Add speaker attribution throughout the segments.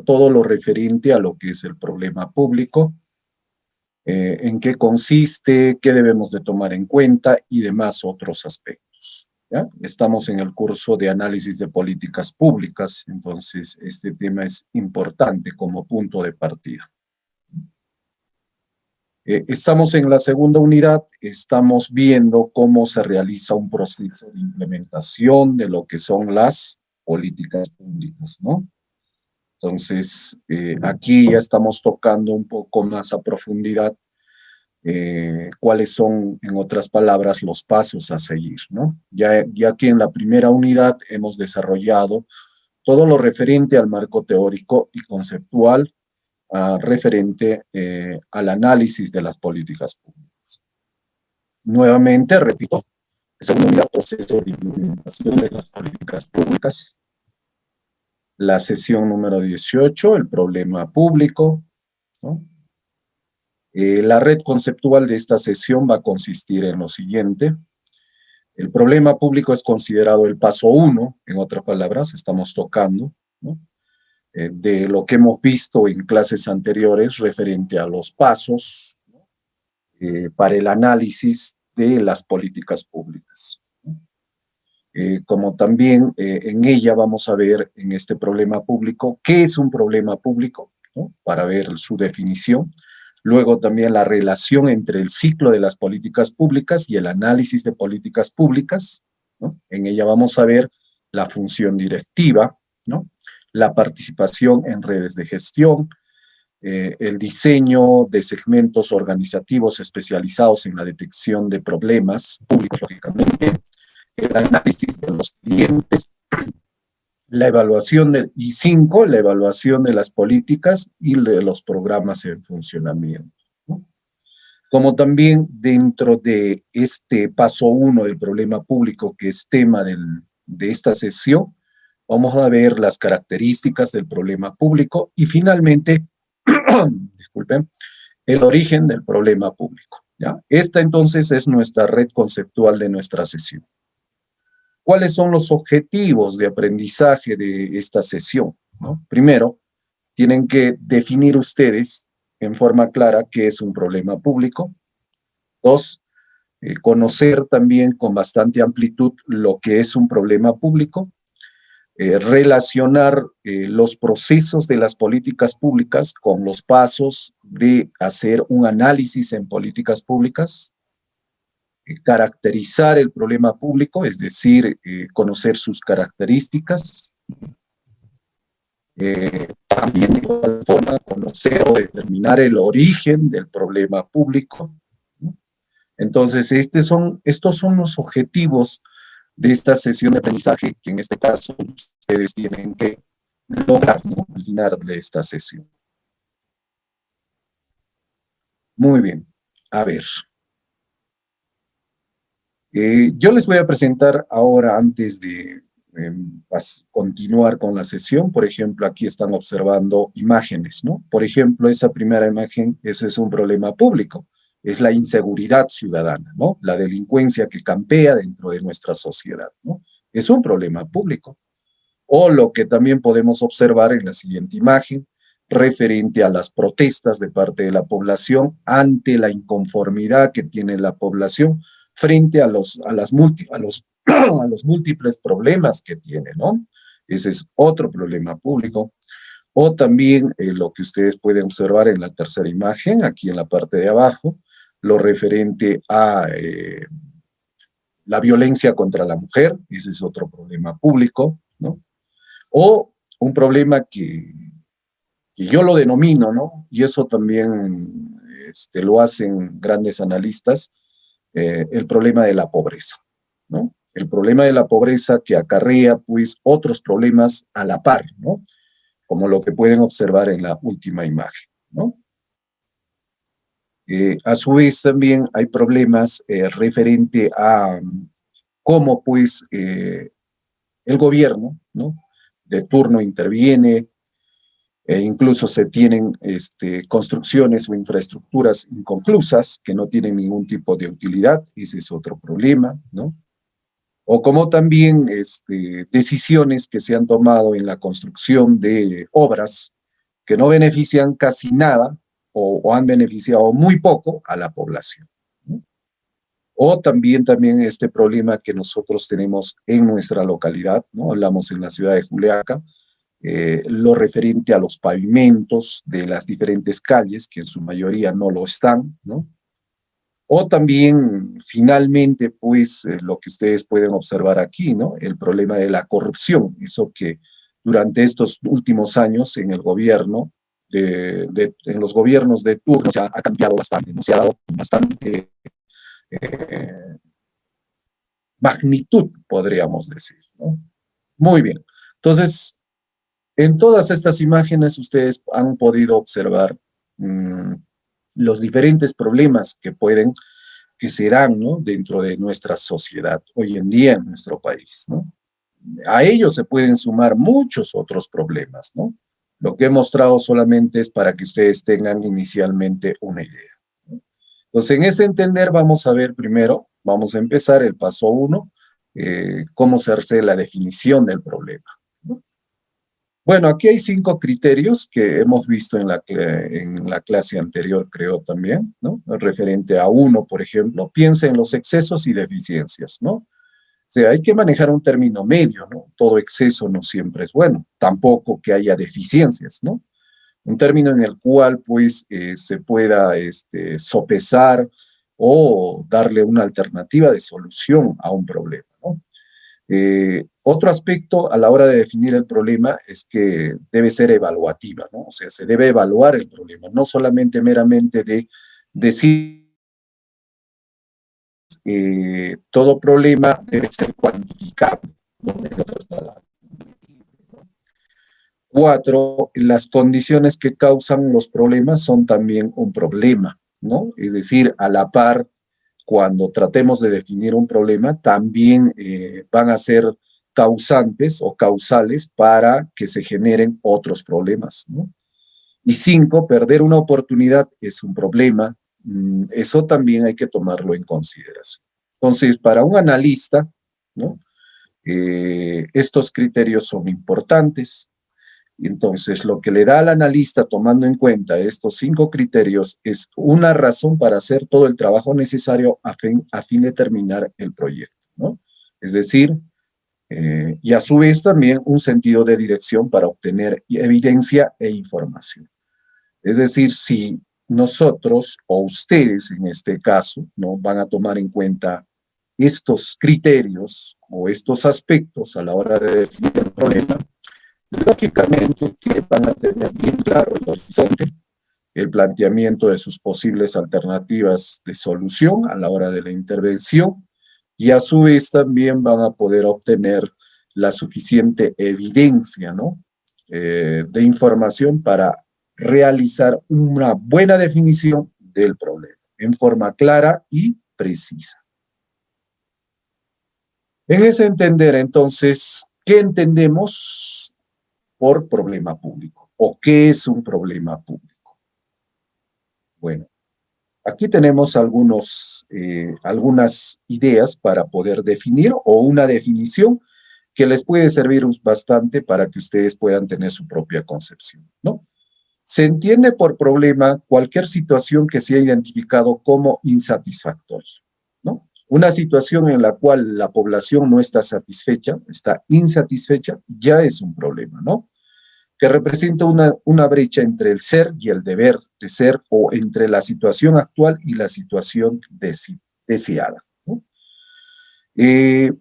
Speaker 1: todo lo referente a lo que es el problema público, en qué consiste, qué debemos de tomar en cuenta y demás otros aspectos. ¿Ya? Estamos en el curso de análisis de políticas públicas, entonces este tema es importante como punto de partida. Estamos en la segunda unidad, estamos viendo cómo se realiza un proceso de implementación de lo que son las políticas públicas, ¿no? Entonces, aquí ya estamos tocando un poco más a profundidad cuáles son, en otras palabras, los pasos a seguir, ¿no? Ya que en la primera unidad hemos desarrollado todo lo referente al marco teórico y conceptual referente al análisis de las políticas públicas. Nuevamente, repito, segunda unidad, proceso de implementación de las políticas públicas. La sesión número 18, el problema público, ¿no? La red conceptual de esta sesión va a consistir en lo siguiente. El problema público es considerado el paso 1, en otras palabras, estamos tocando, ¿no? De lo que hemos visto en clases anteriores referente a los pasos para el análisis de las políticas públicas. Como también en ella vamos a ver en este problema público qué es un problema público, ¿no? Para ver su definición. Luego también la relación entre el ciclo de las políticas públicas y el análisis de políticas públicas, ¿no? En ella vamos a ver la función directiva, ¿no? La participación en redes de gestión, el diseño de segmentos organizativos especializados en la detección de problemas públicos, lógicamente, el análisis de los clientes, la evaluación y 5, la evaluación de las políticas y de los programas en funcionamiento, ¿no? Como también dentro de este paso 1 del problema público, que es tema de esta sesión, vamos a ver las características del problema público y finalmente, disculpen, el origen del problema público, ¿ya? Esta entonces es nuestra red conceptual de nuestra sesión. ¿Cuáles son los objetivos de aprendizaje de esta sesión, ¿no? Primero, tienen que definir ustedes en forma clara qué es un problema público. 2, conocer también con bastante amplitud lo que es un problema público. Relacionar los procesos de las políticas públicas con los pasos de hacer un análisis en políticas públicas. Caracterizar el problema público, es decir, conocer sus características. También de igual forma conocer o determinar el origen del problema público, ¿no? Entonces, estos son los objetivos de esta sesión de aprendizaje que en este caso ustedes tienen que lograr, ¿no?, al final de esta sesión. Muy bien, a ver. Yo les voy a presentar ahora, antes de continuar con la sesión, por ejemplo, aquí están observando imágenes, ¿no? Por ejemplo, esa primera imagen, ese es un problema público, es la inseguridad ciudadana, ¿no? La delincuencia que campea dentro de nuestra sociedad, ¿no? Es un problema público. O lo que también podemos observar en la siguiente imagen, referente a las protestas de parte de la población ante la inconformidad que tiene la población frente a los múltiples problemas que tiene, ¿no? Ese es otro problema público. O también lo que ustedes pueden observar en la tercera imagen, aquí en la parte de abajo, lo referente a la violencia contra la mujer, ese es otro problema público, ¿no? O un problema que yo lo denomino, ¿no? Y eso también lo hacen grandes analistas, el problema de la pobreza, ¿no? El problema de la pobreza que acarrea, pues, otros problemas a la par, ¿no? Como lo que pueden observar en la última imagen, ¿no? A su vez también hay problemas referente a cómo, pues, el gobierno, ¿no?, de turno interviene, e incluso se tienen construcciones o infraestructuras inconclusas que no tienen ningún tipo de utilidad, ese es otro problema, ¿no? O como también decisiones que se han tomado en la construcción de obras que no benefician casi nada o han beneficiado muy poco a la población, ¿no? O también este problema que nosotros tenemos en nuestra localidad, ¿no? Hablamos en la ciudad de Juliaca, lo referente a los pavimentos de las diferentes calles, que en su mayoría no lo están, ¿no? O también, finalmente, pues, lo que ustedes pueden observar aquí, ¿no? El problema de la corrupción, eso que durante estos últimos años en el gobierno, en los gobiernos de turno ya ha cambiado bastante, ¿no? Se ha dado bastante eh, magnitud, podríamos decir, ¿no? Muy bien. Entonces, en todas estas imágenes ustedes han podido observar los diferentes problemas que se dan, ¿no? Dentro de nuestra sociedad hoy en día en nuestro país, ¿no? A ellos se pueden sumar muchos otros problemas, ¿no? Lo que he mostrado solamente es para que ustedes tengan inicialmente una idea, ¿no? Entonces, en ese entender vamos a ver primero, vamos a empezar el paso 1, cómo se hace la definición del problema, ¿no? Bueno, aquí hay 5 criterios que hemos visto en la clase anterior, creo también, ¿no? Referente a uno, por ejemplo, piensa en los excesos y deficiencias, ¿no? O sea, hay que manejar un término medio, ¿no? Todo exceso no siempre es bueno, tampoco que haya deficiencias, ¿no? Un término en el cual, pues, se pueda sopesar o darle una alternativa de solución a un problema, ¿no? Otro aspecto a la hora de definir el problema es que debe ser evaluativa, ¿no? O sea, se debe evaluar el problema, no solamente meramente de decir todo problema debe ser cuantificable, ¿no? En otras palabras. 4, las condiciones que causan los problemas son también un problema, ¿no? Es decir, a la par, cuando tratemos de definir un problema, también van a ser causantes o causales para que se generen otros problemas, ¿no? Y 5, perder una oportunidad es un problema. Eso también hay que tomarlo en consideración. Entonces, para un analista, ¿no? Estos criterios son importantes. Entonces, lo que le da al analista, tomando en cuenta estos 5 criterios, es una razón para hacer todo el trabajo necesario a fin de terminar el proyecto, ¿no? Es decir, y a su vez también un sentido de dirección para obtener evidencia e información. Es decir, si nosotros o ustedes en este caso, ¿no? Van a tomar en cuenta estos criterios o estos aspectos a la hora de definir el problema, lógicamente que van a tener bien claro el horizonte, el planteamiento de sus posibles alternativas de solución a la hora de la intervención y a su vez también van a poder obtener la suficiente evidencia, ¿no? De información para realizar una buena definición del problema en forma clara y precisa. En ese entender, entonces, ¿qué entendemos por problema público? ¿O qué es un problema público? Bueno, aquí tenemos algunas ideas para poder definir o una definición que les puede servir bastante para que ustedes puedan tener su propia concepción, ¿no? Se entiende por problema cualquier situación que se ha identificado como insatisfactoria, ¿no? Una situación en la cual la población no está satisfecha, está insatisfecha, ya es un problema, ¿no? Que representa una brecha entre el ser y el deber de ser o entre la situación actual y la situación deseada, ¿no? Eh,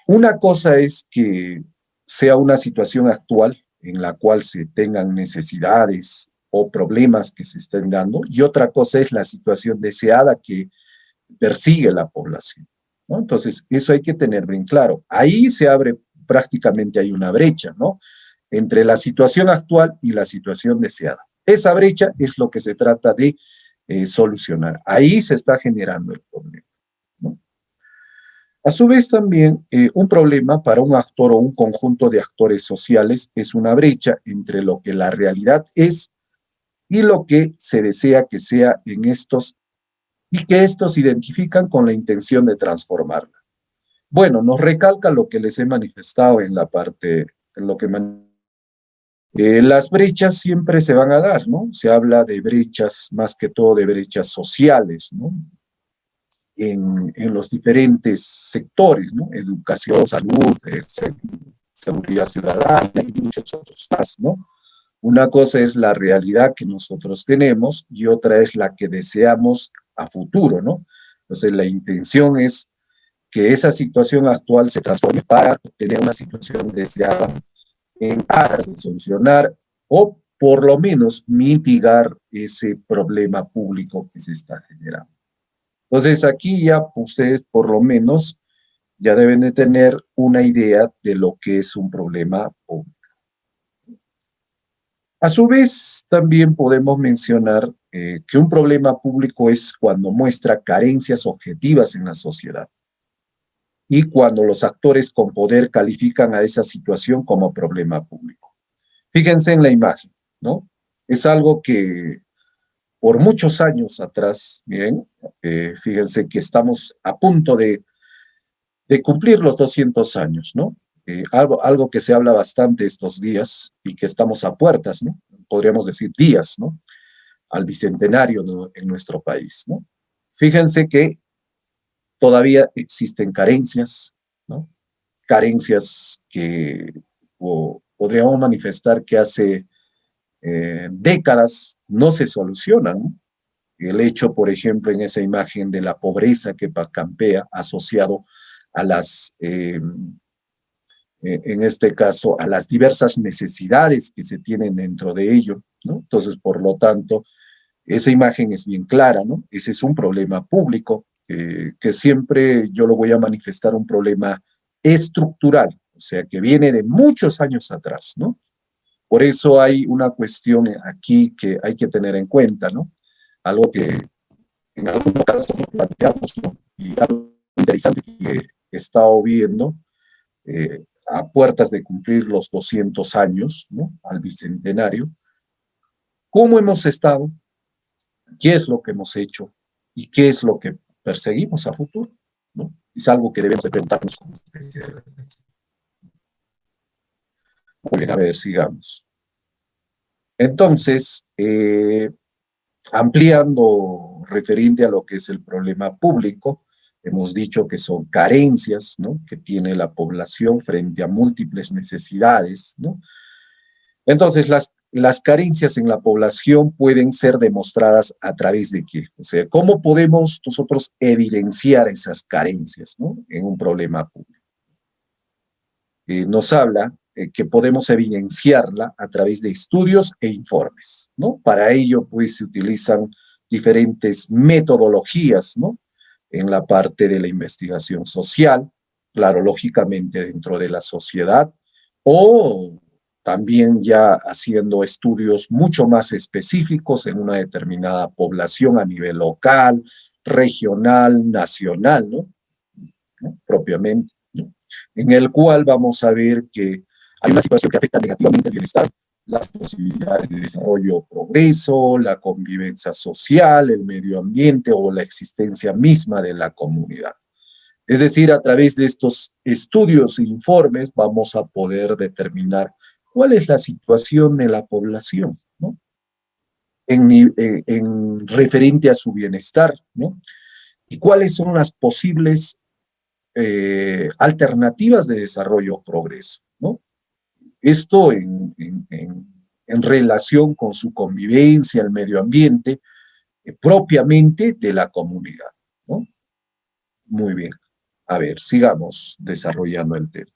Speaker 1: una cosa es que sea una situación actual en la cual se tengan necesidades o problemas que se estén dando, y otra cosa es la situación deseada que persigue la población, ¿no? Entonces, eso hay que tener bien claro. Ahí se abre prácticamente, hay una brecha, ¿no? Entre la situación actual y la situación deseada. Esa brecha es lo que se trata de solucionar. Ahí se está generando el problema, ¿no? A su vez también un problema para un actor o un conjunto de actores sociales es una brecha entre lo que la realidad es y lo que se desea que sea en estos y que estos identifican con la intención de transformarla. Bueno, nos recalca lo que les he manifestado en la parte, en lo que Las brechas siempre se van a dar, ¿no? Se habla de brechas, más que todo de brechas sociales, ¿no? En los diferentes sectores, ¿no? Educación, salud, seguridad ciudadana y muchos otros más, ¿no? Una cosa es la realidad que nosotros tenemos y otra es la que deseamos a futuro, ¿no? Entonces, la intención es que esa situación actual se transforme para tener una situación deseada en aras de solucionar o por lo menos mitigar ese problema público que se está generando. Entonces, aquí ya ustedes por lo menos ya deben de tener una idea de lo que es un problema público. A su vez, también podemos mencionar que un problema público es cuando muestra carencias objetivas en la sociedad y cuando los actores con poder califican a esa situación como problema público. Fíjense en la imagen, ¿no? Es algo que por muchos años atrás, miren, fíjense que estamos a punto de cumplir los 200 años, ¿no? Algo que se habla bastante estos días y que estamos a puertas, ¿no? Podríamos decir días, ¿no? Al bicentenario en nuestro país, ¿no? Fíjense que todavía existen carencias, ¿no? Carencias que podríamos manifestar que hace décadas no se solucionan, ¿no? El hecho, por ejemplo, en esa imagen de la pobreza que campea asociado a las en este caso, a las diversas necesidades que se tienen dentro de ello, ¿no? Entonces, por lo tanto, esa imagen es bien clara, ¿no? Ese es un problema público que siempre yo lo voy a manifestar un problema estructural, o sea, que viene de muchos años atrás, ¿no? Por eso hay una cuestión aquí que hay que tener en cuenta, ¿no? Algo que en algunos casos nos planteamos, ¿no? Y algo interesante que he estado viendo, a puertas de cumplir los 200 años, ¿no? Al bicentenario, ¿cómo hemos estado? ¿Qué es lo que hemos hecho? ¿Y qué es lo que perseguimos a futuro? ¿No? Es algo que debemos de preguntarnos como especie de reflexión. Muy bien, a ver, sigamos. Entonces, ampliando referente a lo que es el problema público, hemos dicho que son carencias, ¿no? Que tiene la población frente a múltiples necesidades, ¿no? Entonces, las carencias en la población pueden ser demostradas a través de qué? O sea, ¿cómo podemos nosotros evidenciar esas carencias, ¿no? En un problema público? Nos habla que podemos evidenciarla a través de estudios e informes, ¿no? Para ello, pues, se utilizan diferentes metodologías, ¿no? En la parte de la investigación social, claro, lógicamente dentro de la sociedad, o también ya haciendo estudios mucho más específicos en una determinada población a nivel local, regional, nacional, ¿no? ¿No? Propiamente, ¿no? En el cual vamos a ver que hay una situación que afecta negativamente el bienestar, las posibilidades de desarrollo o progreso, la convivencia social, el medio ambiente o la existencia misma de la comunidad. Es decir, a través de estos estudios e informes vamos a poder determinar cuál es la situación de la población, ¿no? En referente a su bienestar, ¿no? Y cuáles son las posibles alternativas de desarrollo o progreso, ¿no? Esto en relación con su convivencia, el medio ambiente, propiamente de la comunidad, ¿no? Muy bien. A ver, sigamos desarrollando el tema.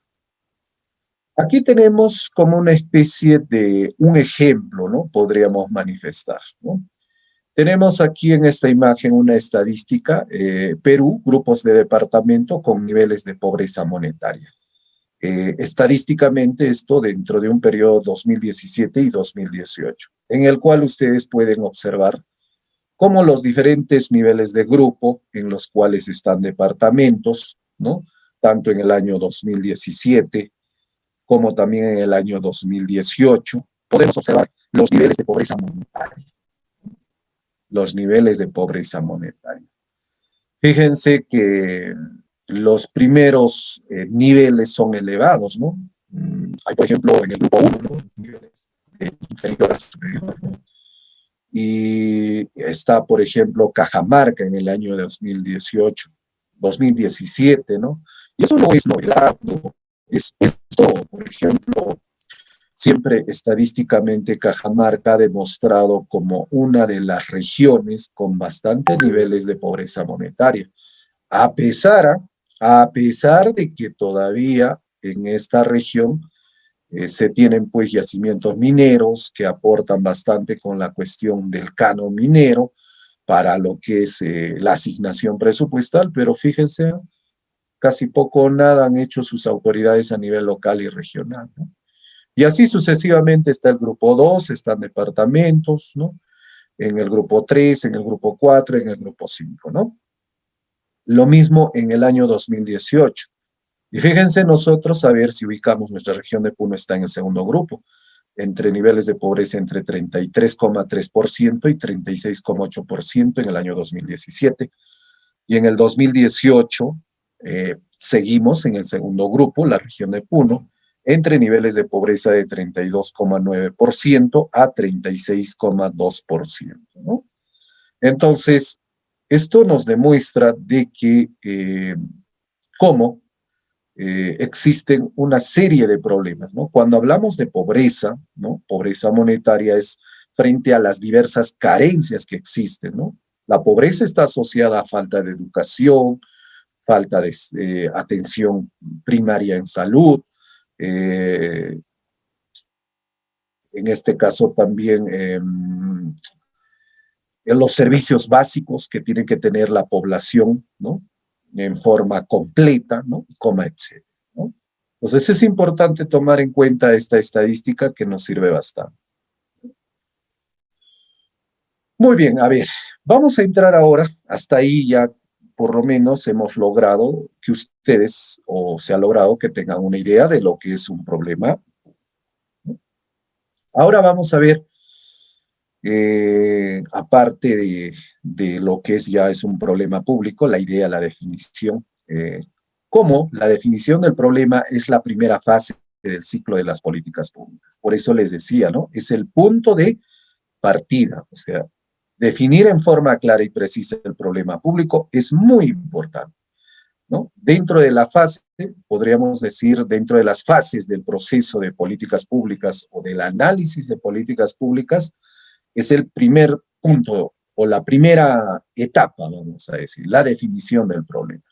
Speaker 1: Aquí tenemos como una especie de un ejemplo, ¿no? Podríamos manifestar, ¿no? Tenemos aquí en esta imagen una estadística, Perú, grupos de departamento con niveles de pobreza monetaria. Estadísticamente esto dentro de un periodo 2017 y 2018, en el cual ustedes pueden observar cómo los diferentes niveles de grupo en los cuales están departamentos, ¿no? Tanto en el año 2017 como también en el año 2018, podemos observar los niveles de pobreza monetaria. Los niveles de pobreza monetaria. Fíjense que los primeros niveles son elevados, ¿no? Hay, por ejemplo, en el grupo 1, ¿no? Niveles inferior a superior, ¿no? Y está, por ejemplo, Cajamarca en el año de 2018, 2017, ¿no? Y eso no es novedad, ¿no? Esto, por ejemplo, siempre estadísticamente Cajamarca ha demostrado como una de las regiones con bastantes niveles de pobreza monetaria, a pesar, a pesar de que todavía en esta región se tienen pues yacimientos mineros que aportan bastante con la cuestión del canon minero para lo que es la asignación presupuestal, pero fíjense, casi poco o nada han hecho sus autoridades a nivel local y regional, ¿no? Y así sucesivamente está el grupo 2, están departamentos, ¿no? En el grupo 3, en el grupo 4, en el grupo 5, ¿no? Lo mismo en el año 2018. Y fíjense nosotros a ver si ubicamos nuestra región de Puno está en el segundo grupo, entre niveles de pobreza entre 33,3% y 36,8% en el año 2017. Y en el 2018 seguimos en el segundo grupo, la región de Puno, entre niveles de pobreza de 32,9% a 36,2%, ¿no? Entonces, esto nos demuestra de que cómo existen una serie de problemas, ¿no? Cuando hablamos de pobreza, ¿no? Pobreza monetaria es frente a las diversas carencias que existen, ¿no? La pobreza está asociada a falta de educación, falta de atención primaria en salud, en este caso también en los servicios básicos que tiene que tener la población, ¿no? En forma completa, ¿no? Coma, etcétera, ¿no? Entonces es importante tomar en cuenta esta estadística que nos sirve bastante. Muy bien, a ver, vamos a entrar ahora, hasta ahí ya por lo menos hemos logrado que ustedes, o se ha logrado que tengan una idea de lo que es un problema. Ahora vamos a ver, aparte de lo que es ya es un problema público, la idea, la definición, cómo la definición del problema es la primera fase del ciclo de las políticas públicas. Por eso les decía, ¿no? Es el punto de partida, o sea, definir en forma clara y precisa el problema público es muy importante, ¿no? Dentro de la fase, podríamos decir, dentro de las fases del proceso de políticas públicas o del análisis de políticas públicas, es el primer punto o la primera etapa, vamos a decir, la definición del problema.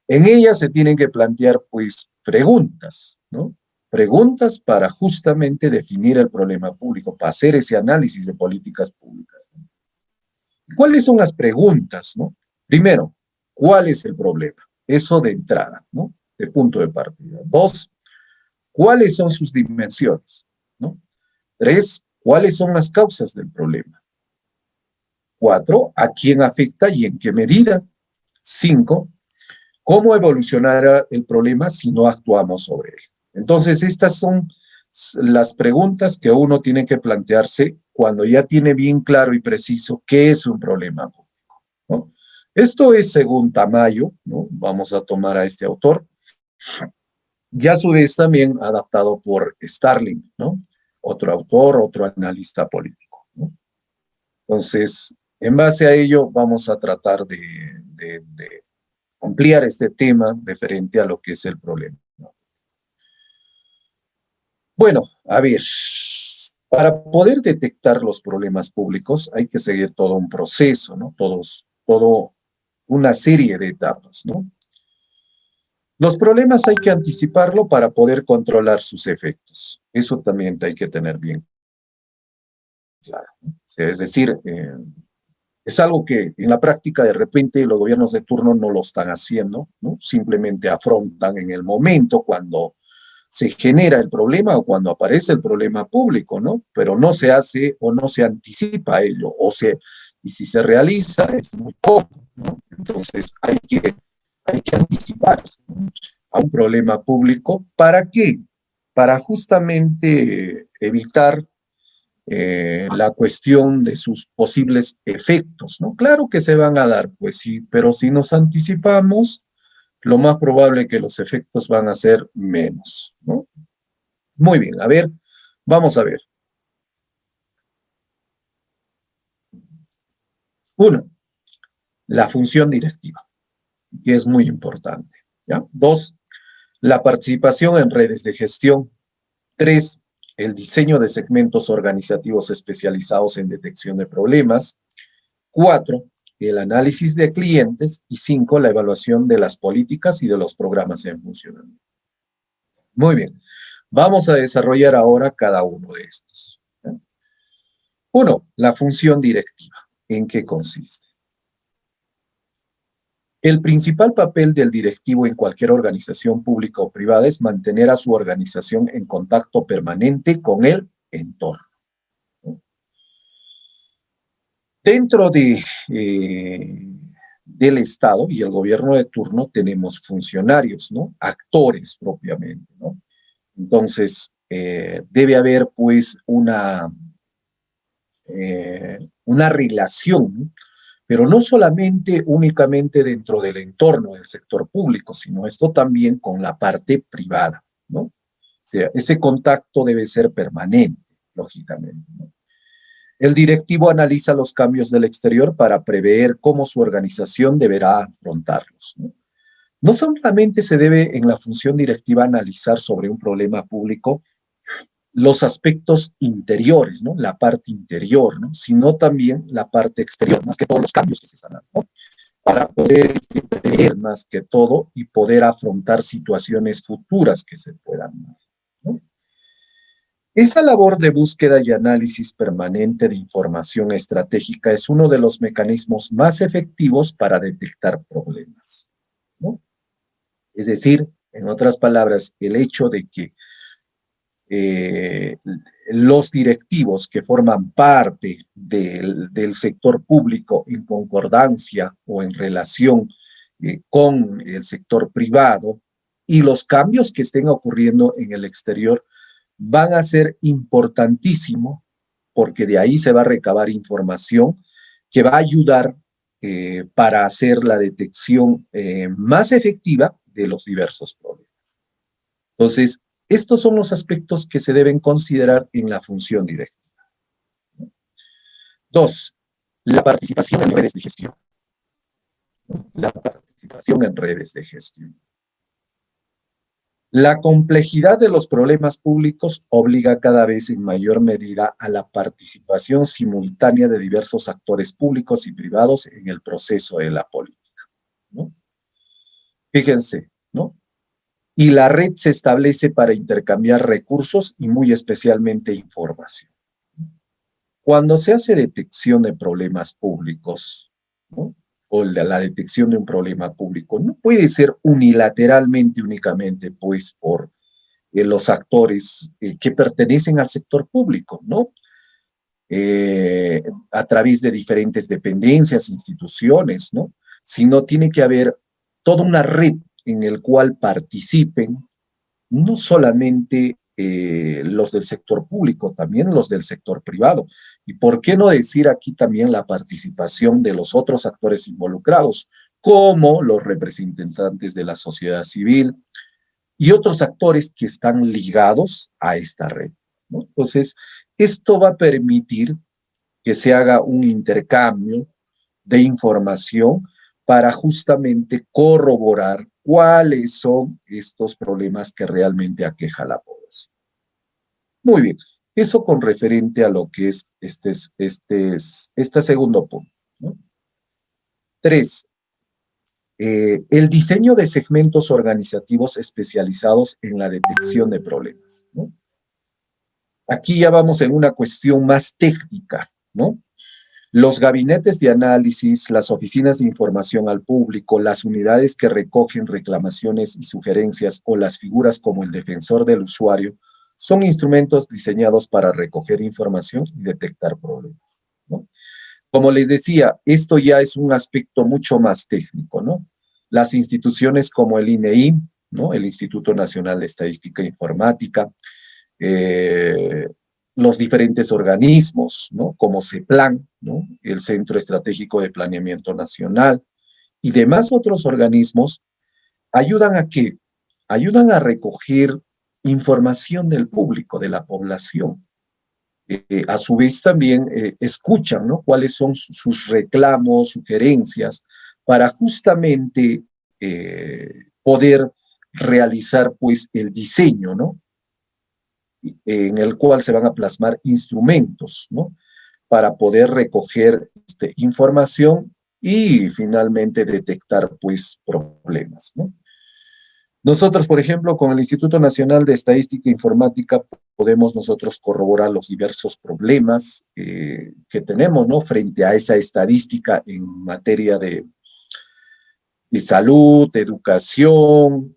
Speaker 1: En ella se tienen que plantear, pues, preguntas, ¿no? Preguntas para justamente definir el problema público, para hacer ese análisis de políticas públicas. ¿Cuáles son las preguntas, no? Primero, ¿cuál es el problema? Eso de entrada, ¿no? De punto de partida. Dos, ¿cuáles son sus dimensiones? ¿No? Tres, ¿cuáles son las causas del problema? Cuatro, ¿a quién afecta y en qué medida? Cinco, ¿cómo evolucionará el problema si no actuamos sobre él? Entonces, estas son las preguntas que uno tiene que plantearse cuando ya tiene bien claro y preciso qué es un problema público, ¿no? Esto es según Tamayo, ¿no? Vamos a tomar a este autor, y a su vez también adaptado por Starling, ¿no? Otro autor, otro analista político, ¿no? Entonces, en base a ello, vamos a tratar de ampliar este tema referente a lo que es el problema, ¿no? Bueno, a ver, para poder detectar los problemas públicos hay que seguir todo un proceso, ¿no? Todo una serie de etapas, ¿no? Los problemas hay que anticiparlo para poder controlar sus efectos. Eso también hay que tener bien claro, ¿no? O sea, es decir, es algo que en la práctica de repente los gobiernos de turno no lo están haciendo, ¿no? Simplemente afrontan en el momento cuando se genera el problema o cuando aparece el problema público, ¿no? Pero no se hace o no se anticipa a ello, y si se realiza es muy poco, ¿no? Entonces hay que anticiparse, ¿no? A un problema público. ¿Para qué? Para justamente evitar la cuestión de sus posibles efectos, ¿no? Claro que se van a dar, pues sí, pero si nos anticipamos, lo más probable es que los efectos van a ser menos, ¿no? Muy bien, a ver, vamos a ver. Uno, la función directiva, que es muy importante, ¿ya? Dos, la participación en redes de gestión. Tres, el diseño de segmentos organizativos especializados en detección de problemas. Cuatro, el análisis de clientes. Y cinco, la evaluación de las políticas y de los programas en funcionamiento. Muy bien, vamos a desarrollar ahora cada uno de estos. Uno, la función directiva. ¿En qué consiste? El principal papel del directivo en cualquier organización pública o privada es mantener a su organización en contacto permanente con el entorno. Dentro del Estado y el gobierno de turno tenemos funcionarios, ¿no? Actores propiamente, ¿no? Entonces, debe haber pues una relación, pero no solamente únicamente dentro del entorno del sector público, sino esto también con la parte privada, ¿no? O sea, ese contacto debe ser permanente, lógicamente, ¿no? El directivo analiza los cambios del exterior para prever cómo su organización deberá afrontarlos, ¿no? No solamente se debe en la función directiva analizar sobre un problema público los aspectos interiores, ¿no? La parte interior, ¿no? Sino también la parte exterior, más que todos los cambios que se están dando, ¿no? Para poder ver más que todo y poder afrontar situaciones futuras que se puedan dar, ¿no? Esa labor de búsqueda y análisis permanente de información estratégica es uno de los mecanismos más efectivos para detectar problemas, ¿no? Es decir, en otras palabras, el hecho de que eh, los directivos que forman parte del sector público en concordancia o en relación con el sector privado y los cambios que estén ocurriendo en el exterior van a ser importantísimos porque de ahí se va a recabar información que va a ayudar para hacer la detección más efectiva de los diversos problemas. Entonces, estos son los aspectos que se deben considerar en la función directiva. Dos, la participación en redes de gestión. La participación en redes de gestión. La complejidad de los problemas públicos obliga cada vez en mayor medida a la participación simultánea de diversos actores públicos y privados en el proceso de la política, ¿no? Fíjense, ¿no? Y la red se establece para intercambiar recursos y muy especialmente información. Cuando se hace detección de problemas públicos, ¿no? O la detección de un problema público, no puede ser unilateralmente únicamente, pues, por los actores que pertenecen al sector público, ¿no? A través de diferentes dependencias, instituciones, ¿no? Sino tiene que haber toda una red en el cual participen no solamente los del sector público, también los del sector privado. ¿Y por qué no decir aquí también la participación de los otros actores involucrados, como los representantes de la sociedad civil y otros actores que están ligados a esta red, ¿no? Entonces, esto va a permitir que se haga un intercambio de información para justamente corroborar cuáles son estos problemas que realmente aqueja a la población. Muy bien, eso con referente a lo que es este segundo punto, ¿no? Tres, el diseño de segmentos organizativos especializados en la detección de problemas, ¿no? Aquí ya vamos en una cuestión más técnica, ¿no? Los gabinetes de análisis, las oficinas de información al público, las unidades que recogen reclamaciones y sugerencias o las figuras como el defensor del usuario son instrumentos diseñados para recoger información y detectar problemas, ¿no? Como les decía, esto ya es un aspecto mucho más técnico, ¿no? Las instituciones como el INEI, ¿no? El Instituto Nacional de Estadística e Informática, eh, los diferentes organismos, ¿no? Como CEPLAN, ¿no? El Centro Estratégico de Planeamiento Nacional y demás otros organismos, ayudan a qué? Ayudan a recoger información del público, de la población, a su vez también escuchan, ¿no?, cuáles son sus reclamos, sugerencias, para justamente poder realizar pues el diseño, ¿no?, en el cual se van a plasmar instrumentos, ¿no?, para poder recoger información y finalmente detectar pues problemas, ¿no? Nosotros, por ejemplo, con el Instituto Nacional de Estadística e Informática podemos nosotros corroborar los diversos problemas que tenemos, ¿no?, frente a esa estadística en materia de salud, de educación,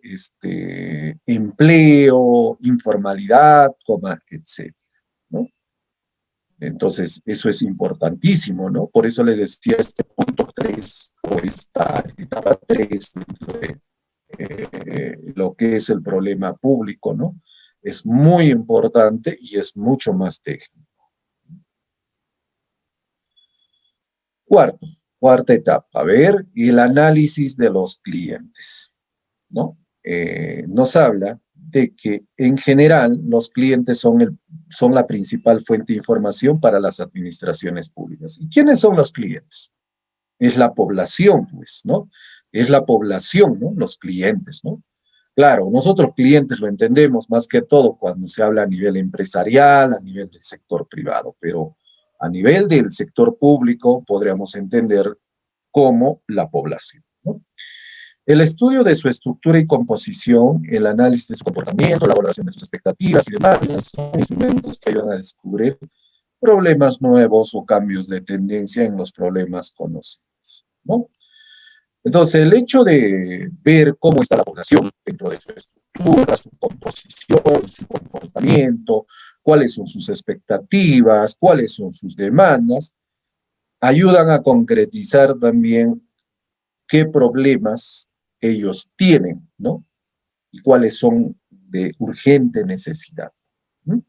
Speaker 1: empleo, informalidad, etcétera, ¿no? Entonces, eso es importantísimo, ¿no? Por eso le decía este punto 3 o esta etapa 3 de lo que es el problema público, ¿no? Es muy importante y es mucho más técnico. Cuarta etapa, a ver, el análisis de los clientes, ¿no? Nos habla de que en general los clientes son la principal fuente de información para las administraciones públicas. ¿Y quiénes son los clientes? Es la población, pues, ¿no? Es la población, ¿no?, los clientes, ¿no? Claro, nosotros clientes lo entendemos más que todo cuando se habla a nivel empresarial, a nivel del sector privado, pero a nivel del sector público podríamos entender como la población, ¿no? El estudio de su estructura y composición, el análisis de su comportamiento, la valoración de sus expectativas y demás son instrumentos que ayudan a descubrir problemas nuevos o cambios de tendencia en los problemas conocidos, ¿no? Entonces, el hecho de ver cómo está la población dentro de su estructura, su composición, su comportamiento, cuáles son sus expectativas, cuáles son sus demandas, ayudan a concretizar también qué problemas ellos tienen, ¿no? Y cuáles son de urgente necesidad, ¿no?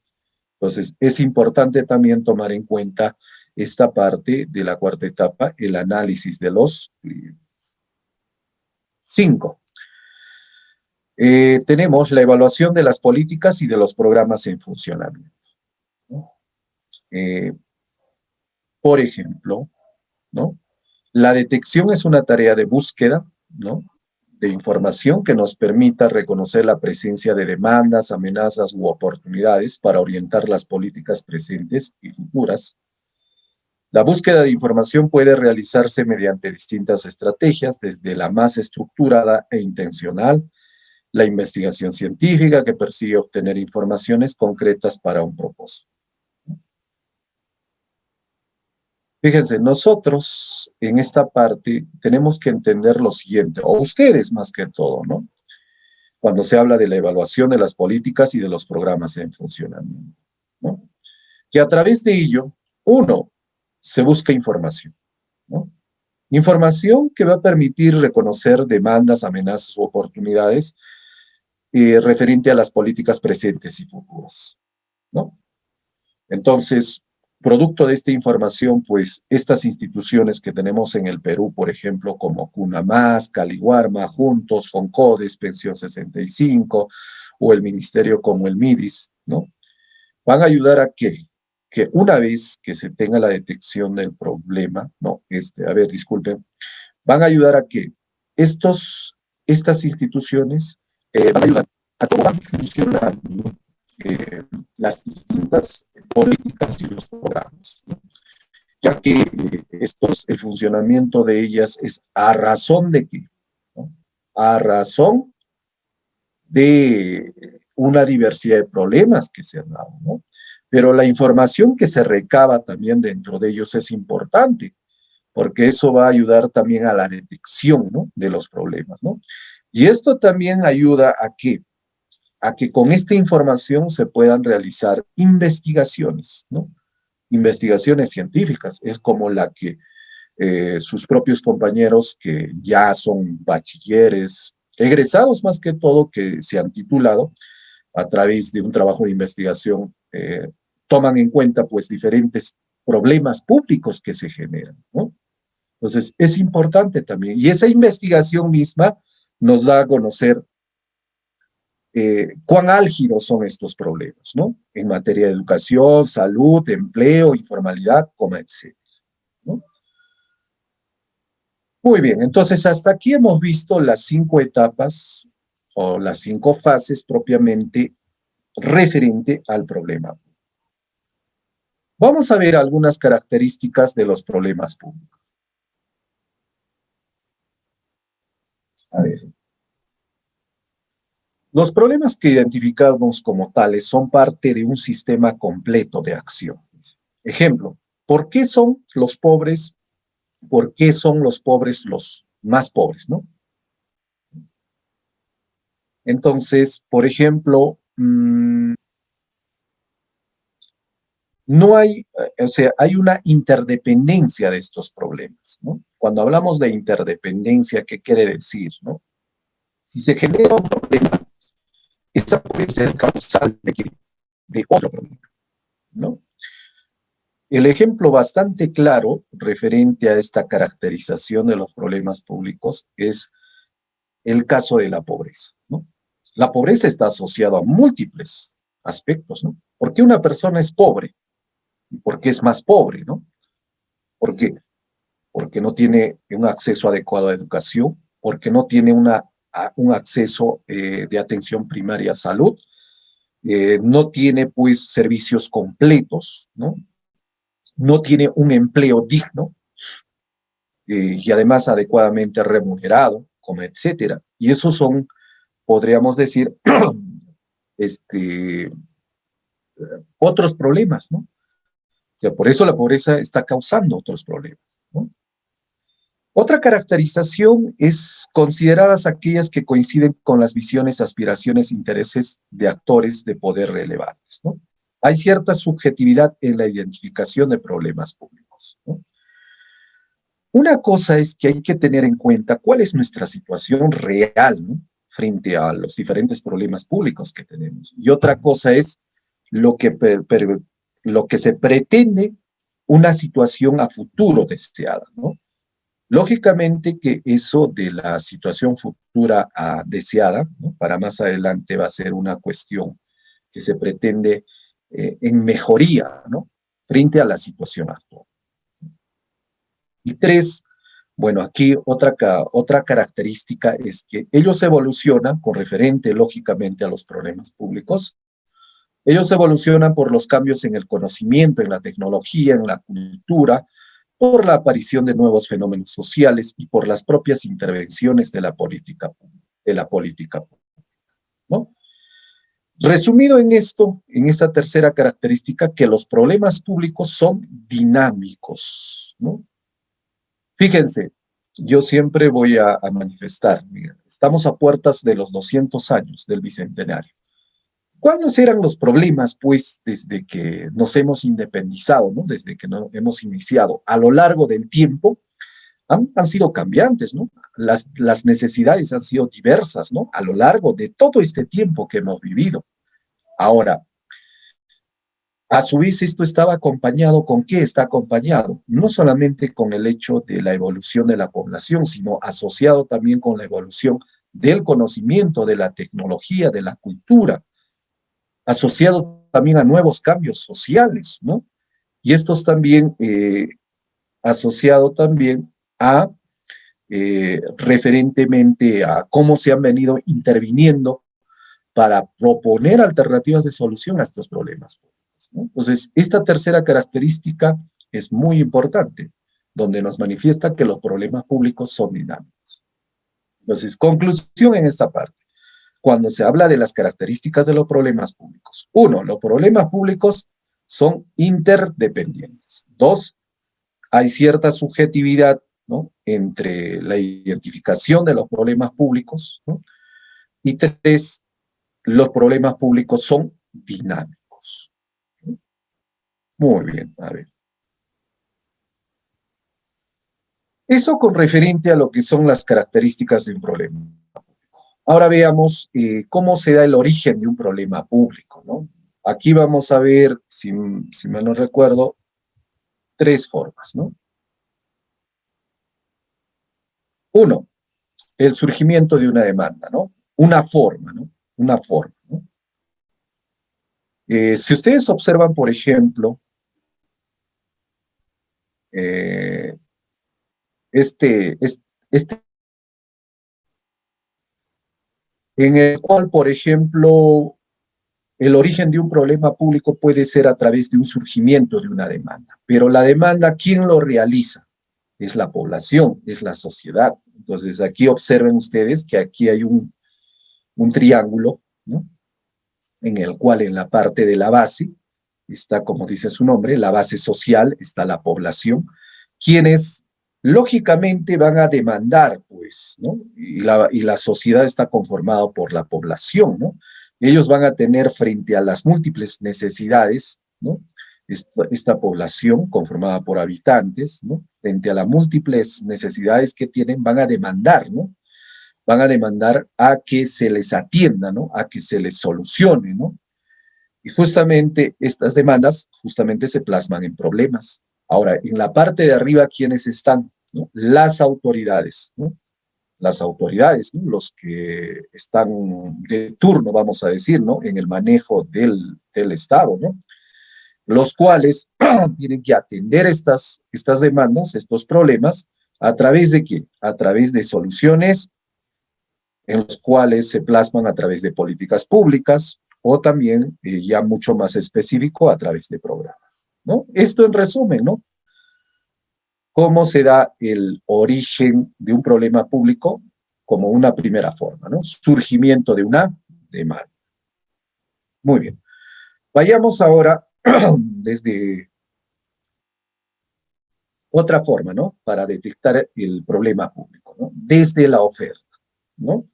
Speaker 1: Entonces, es importante también tomar en cuenta esta parte de la cuarta etapa, el análisis de los clientes. 5. Tenemos la evaluación de las políticas y de los programas en funcionamiento, ¿no? Por ejemplo, ¿no?, la detección es una tarea de búsqueda, ¿no?, de información que nos permita reconocer la presencia de demandas, amenazas u oportunidades para orientar las políticas presentes y futuras. La búsqueda de información puede realizarse mediante distintas estrategias, desde la más estructurada e intencional, la investigación científica, que persigue obtener informaciones concretas para un propósito. Fíjense, nosotros en esta parte tenemos que entender lo siguiente, o ustedes más que todo, ¿no?, cuando se habla de la evaluación de las políticas y de los programas en funcionamiento, ¿no?, que a través de ello, uno, se busca información, ¿no? Información que va a permitir reconocer demandas, amenazas u oportunidades referente a las políticas presentes y futuras, ¿no? Entonces, producto de esta información, pues, estas instituciones que tenemos en el Perú, por ejemplo, como CUNAMAS, Caliwarma, Juntos, FONCODES, Pensión 65, o el ministerio como el MIDIS, ¿no?, van a ayudar a que una vez que se tenga la detección del problema, no, disculpen, van a ayudar a que estas instituciones van a ayudar a cómo van funcionando las distintas políticas y los programas, ¿no?, ya que el funcionamiento de ellas es a razón de qué, ¿no?, a razón de una diversidad de problemas que se han dado, ¿no? Pero la información que se recaba también dentro de ellos es importante, porque eso va a ayudar también a la detección, ¿no?, de los problemas, ¿no? Y esto también ayuda a que con esta información se puedan realizar investigaciones, ¿no? Investigaciones científicas, es como la que sus propios compañeros que ya son bachilleres, egresados más que todo, que se han titulado a través de un trabajo de investigación, toman en cuenta pues diferentes problemas públicos que se generan, ¿no? Entonces, es importante también, y esa investigación misma nos da a conocer cuán álgidos son estos problemas, ¿no? En materia de educación, salud, empleo, informalidad, etc., ¿no? Muy bien, entonces hasta aquí hemos visto las 5 etapas o las 5 fases propiamente referente al problema. Vamos a ver algunas características de los problemas públicos. A ver. Los problemas que identificamos como tales son parte de un sistema completo de acción. Ejemplo, ¿por qué son los pobres? ¿Por qué son los pobres los más pobres, no? Entonces, por ejemplo, no hay, o sea, hay una interdependencia de estos problemas, ¿no? Cuando hablamos de interdependencia, ¿qué quiere decir, no? Si se genera un problema, esta puede ser causal de otro problema, ¿no? El ejemplo bastante claro referente a esta caracterización de los problemas públicos es el caso de la pobreza, ¿no? La pobreza está asociada a múltiples aspectos, ¿no? ¿Por qué una persona es pobre? ¿Por qué es más pobre, no? ¿Por qué? Porque no tiene un acceso adecuado a educación, porque no tiene un acceso de atención primaria a salud, no tiene pues servicios completos, ¿no? No tiene un empleo digno y además adecuadamente remunerado, como etcétera. Y esos son, podríamos decir, este, otros problemas, ¿no? O sea, por eso la pobreza está causando otros problemas, ¿no? Otra caracterización es consideradas aquellas que coinciden con las visiones, aspiraciones, intereses de actores de poder relevantes, ¿no? Hay cierta subjetividad en la identificación de problemas públicos, ¿no? Una cosa es que hay que tener en cuenta cuál es nuestra situación real, ¿no? Frente a los diferentes problemas públicos que tenemos. Y otra cosa es lo que, lo que se pretende una situación a futuro deseada, ¿no? Lógicamente que eso de la situación futura deseada, ¿no? Para más adelante va a ser una cuestión que se pretende en mejoría, ¿no? Frente a la situación actual. Y tres, bueno, aquí otra característica es que ellos evolucionan con referente, lógicamente, a los problemas públicos. Ellos evolucionan por los cambios en el conocimiento, en la tecnología, en la cultura, por la aparición de nuevos fenómenos sociales y por las propias intervenciones de la política, ¿no? Resumido en esto, en esta tercera característica, que los problemas públicos son dinámicos, ¿no? Fíjense, yo siempre voy a manifestar, mira, estamos a puertas de los 200 años del Bicentenario. ¿Cuáles eran los problemas, pues, desde que nos hemos independizado, ¿no? Desde que hemos iniciado? A lo largo del tiempo han sido cambiantes, ¿no? Las necesidades han sido diversas, ¿no? A lo largo de todo este tiempo que hemos vivido. Ahora, a su vez, esto estaba acompañado, ¿con qué está acompañado? No solamente con el hecho de la evolución de la población, sino asociado también con la evolución del conocimiento, de la tecnología, de la cultura, asociado también a nuevos cambios sociales, ¿no? Y estos también asociado también a referentemente a cómo se han venido interviniendo para proponer alternativas de solución a estos problemas, ¿no? Entonces, esta tercera característica es muy importante, donde nos manifiesta que los problemas públicos son dinámicos. Entonces, conclusión en esta parte. Cuando se habla de las características de los problemas públicos. Uno, los problemas públicos son interdependientes. Dos, hay cierta subjetividad, ¿no? Entre la identificación de los problemas públicos, ¿no? Y tres, los problemas públicos son dinámicos. Muy bien, a ver. Eso con referente a lo que son las características de un problema. Ahora veamos cómo se da el origen de un problema público, ¿no? Aquí vamos a ver, si mal no recuerdo, tres formas, ¿no? Uno, el surgimiento de una demanda, ¿no? Una forma, ¿no? una forma, ¿no? Si ustedes observan, por ejemplo, eh, este, este, en el cual, por ejemplo, el origen de un problema público puede ser a través de un surgimiento de una demanda, pero la demanda, ¿quién lo realiza? Es la población, es la sociedad. Entonces, aquí observen ustedes que aquí hay un triángulo, ¿no? En el cual en la parte de la base está, como dice su nombre, la base social, está la población, quienes lógicamente van a demandar, pues, ¿no? Y la sociedad está conformada por la población, ¿no? Ellos van a tener frente a las múltiples necesidades, ¿no? Esta población conformada por habitantes, ¿no? Frente a las múltiples necesidades que tienen, van a demandar, ¿no? Van a demandar a que se les atienda, ¿no? A que se les solucione, ¿no? Y justamente estas demandas justamente se plasman en problemas. Ahora, en la parte de arriba, ¿quiénes están? ¿No? Las autoridades, ¿no? Las autoridades, ¿no? Los que están de turno, vamos a decir, ¿no? En el manejo del Estado, ¿no? Los cuales tienen que atender estas demandas, estos problemas, ¿a través de qué? A través de soluciones en los cuales se plasman a través de políticas públicas o también ya mucho más específico a través de programas, ¿no? Esto en resumen, ¿no? ¿Cómo se da el origen de un problema público como una primera forma, ¿no? Surgimiento de una demanda. Muy bien. Vayamos ahora desde otra forma, ¿no? Para detectar el problema público, ¿no? Desde la oferta, ¿no?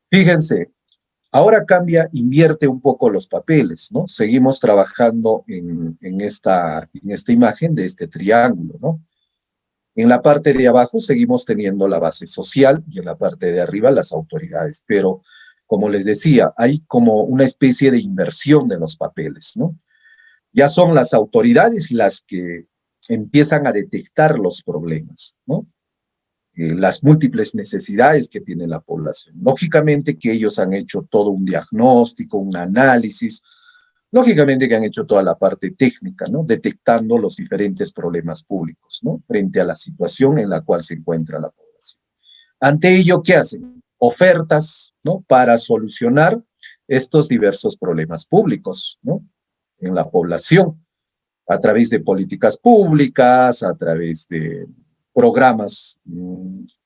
Speaker 1: Fíjense, ahora cambia, invierte un poco los papeles, ¿no? Seguimos trabajando en esta imagen de este triángulo, ¿no? En la parte de abajo seguimos teniendo la base social y en la parte de arriba las autoridades, pero como les decía, hay como una especie de inversión de los papeles, ¿no? Ya son las autoridades las que empiezan a detectar los problemas, ¿no? Las múltiples necesidades que tiene la población. Lógicamente que ellos han hecho todo un diagnóstico, un análisis, lógicamente que han hecho toda la parte técnica, ¿no? Detectando los diferentes problemas públicos, ¿no? Frente a la situación en la cual se encuentra la población. Ante ello, ¿qué hacen? Ofertas, ¿no? Para solucionar estos diversos problemas públicos, ¿no? En la población, a través de políticas públicas, a través de programas,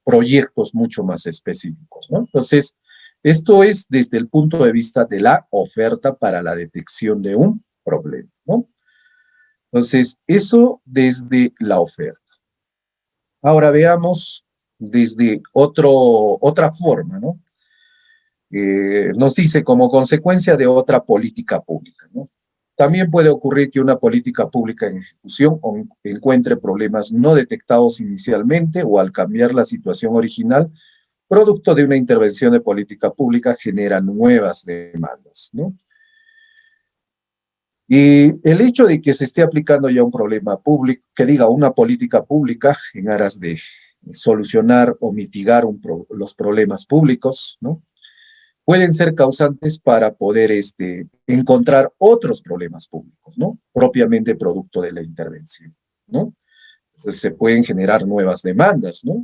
Speaker 1: proyectos mucho más específicos, ¿no? Entonces, esto es desde el punto de vista de la oferta para la detección de un problema, ¿no? Entonces, eso desde la oferta. Ahora veamos desde otra forma, ¿no? Nos dice como consecuencia de otra política pública, ¿no? También puede ocurrir que una política pública en ejecución encuentre problemas no detectados inicialmente o al cambiar la situación original, producto de una intervención de política pública, genera nuevas demandas, ¿no? Y el hecho de que se esté aplicando ya un problema público, que diga una política pública en aras de solucionar o mitigar los problemas públicos, ¿no? Pueden ser causantes para poder encontrar otros problemas públicos, ¿no? Propiamente producto de la intervención, ¿no? Entonces se pueden generar nuevas demandas, ¿no?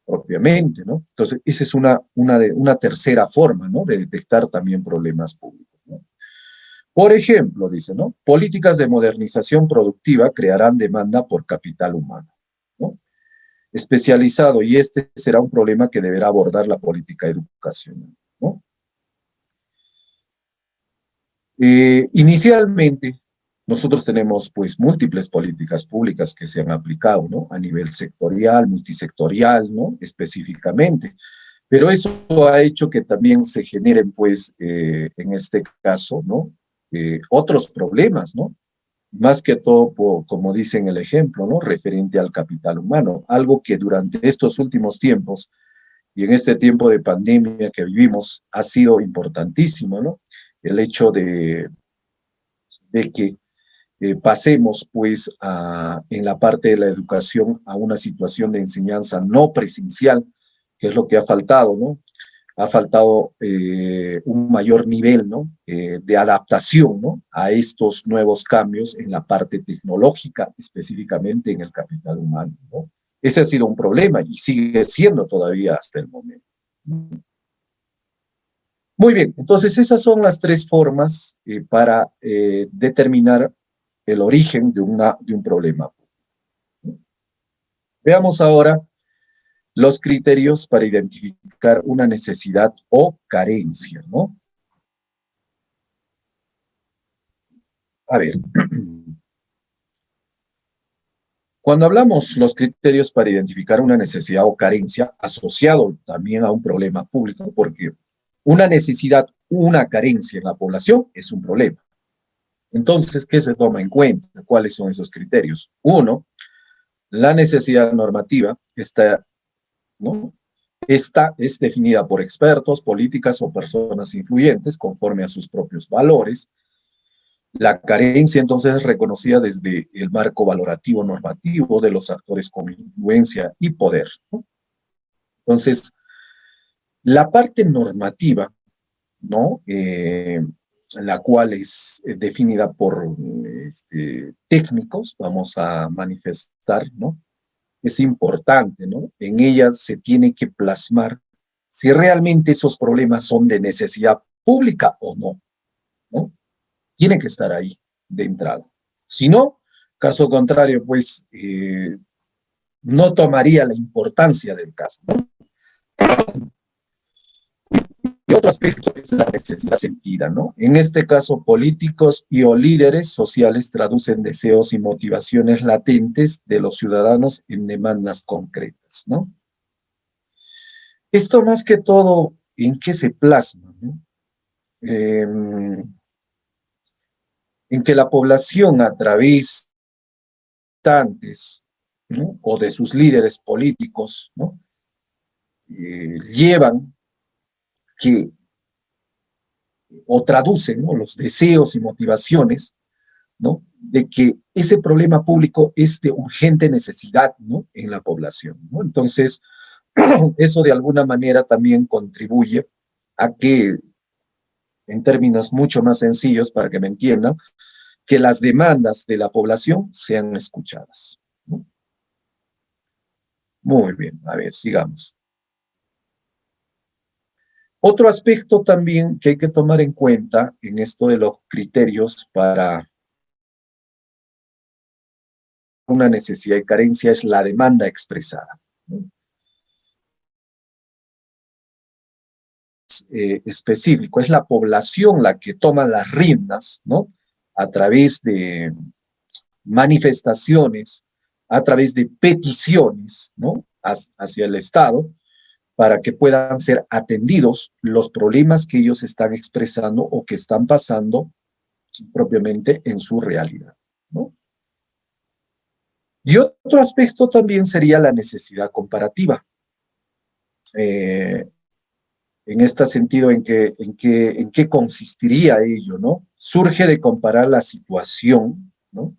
Speaker 1: Propiamente, ¿no? Entonces esa es una tercera forma, ¿no? De detectar también problemas públicos, ¿no? Por ejemplo, dice, ¿no? Políticas de modernización productiva crearán demanda por capital humano, ¿no? Especializado, y este será un problema que deberá abordar la política educacional, ¿no? Inicialmente, nosotros tenemos pues múltiples políticas públicas que se han aplicado, ¿no? A nivel sectorial, multisectorial, ¿no? Específicamente. Pero eso ha hecho que también se generen pues en este caso, ¿no? Otros problemas, ¿no? Más que todo, como dice en el ejemplo, ¿no? Referente al capital humano, algo que durante estos últimos tiempos y en este tiempo de pandemia que vivimos ha sido importantísimo, ¿no? El hecho de que pasemos pues en la parte de la educación a una situación de enseñanza no presencial, que es lo que ha faltado, ¿no? ha faltado un mayor nivel, ¿no? De adaptación, ¿no? A estos nuevos cambios en la parte tecnológica, específicamente en el capital humano, ¿no? Ese ha sido un problema y sigue siendo todavía hasta el momento. Muy bien, entonces esas son las tres formas para determinar el origen de un problema. Veamos ahora los criterios para identificar una necesidad o carencia, ¿no? A ver, cuando hablamos los criterios para identificar una necesidad o carencia asociado también a un problema público, porque una necesidad, una carencia en la población es un problema. Entonces, ¿qué se toma en cuenta? ¿Cuáles son esos criterios? Uno, la necesidad normativa está, ¿no? Esta es definida por expertos, políticas o personas influyentes conforme a sus propios valores. La carencia entonces es reconocida desde el marco valorativo normativo de los actores con influencia y poder, ¿no? Entonces, la parte normativa, ¿no? La cual es definida por técnicos, vamos a manifestar, ¿no? Es importante, ¿no? En ella se tiene que plasmar si realmente esos problemas son de necesidad pública o no, ¿no? Tiene que estar ahí de entrada. Si no, caso contrario, pues no tomaría la importancia del caso, ¿no? Y otro aspecto es la necesidad sentida, ¿no? En este caso, políticos y o líderes sociales traducen deseos y motivaciones latentes de los ciudadanos en demandas concretas, ¿no? Esto más que todo, ¿en qué se plasma, ¿no? En que la población a través de, ¿no? O de sus líderes políticos, ¿no? Llevan que o traducen, ¿no? Los deseos y motivaciones, ¿no? De que ese problema público es de urgente necesidad, ¿no? En la población, ¿no? Entonces, eso de alguna manera también contribuye a que, en términos mucho más sencillos, para que me entiendan, que las demandas de la población sean escuchadas, ¿no? Muy bien, a ver, sigamos. Otro aspecto también que hay que tomar en cuenta en esto de los criterios para una necesidad y carencia es la demanda expresada, ¿no? Específico, es la población la que toma las riendas, ¿no? A través de manifestaciones, a través de peticiones, ¿no? Hacia el Estado, para que puedan ser atendidos los problemas que ellos están expresando o que están pasando propiamente en su realidad, ¿no? Y otro aspecto también sería la necesidad comparativa. Eh, en este sentido, ¿en qué consistiría ello, no? Surge de comparar la situación, ¿no?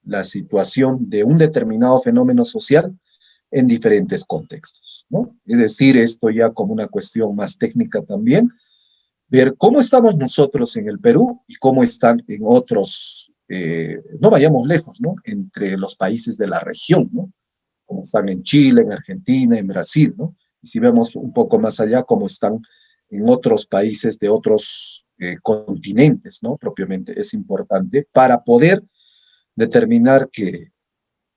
Speaker 1: La situación de un determinado fenómeno social en diferentes contextos, ¿no? Es decir, esto ya como una cuestión más técnica también, ver cómo estamos nosotros en el Perú y cómo están en otros, no vayamos lejos, ¿no? Entre los países de la región, ¿no? Como están en Chile, en Argentina, en Brasil, ¿no? Y si vemos un poco más allá, cómo están en otros países de otros continentes, ¿no? Propiamente es importante para poder determinar que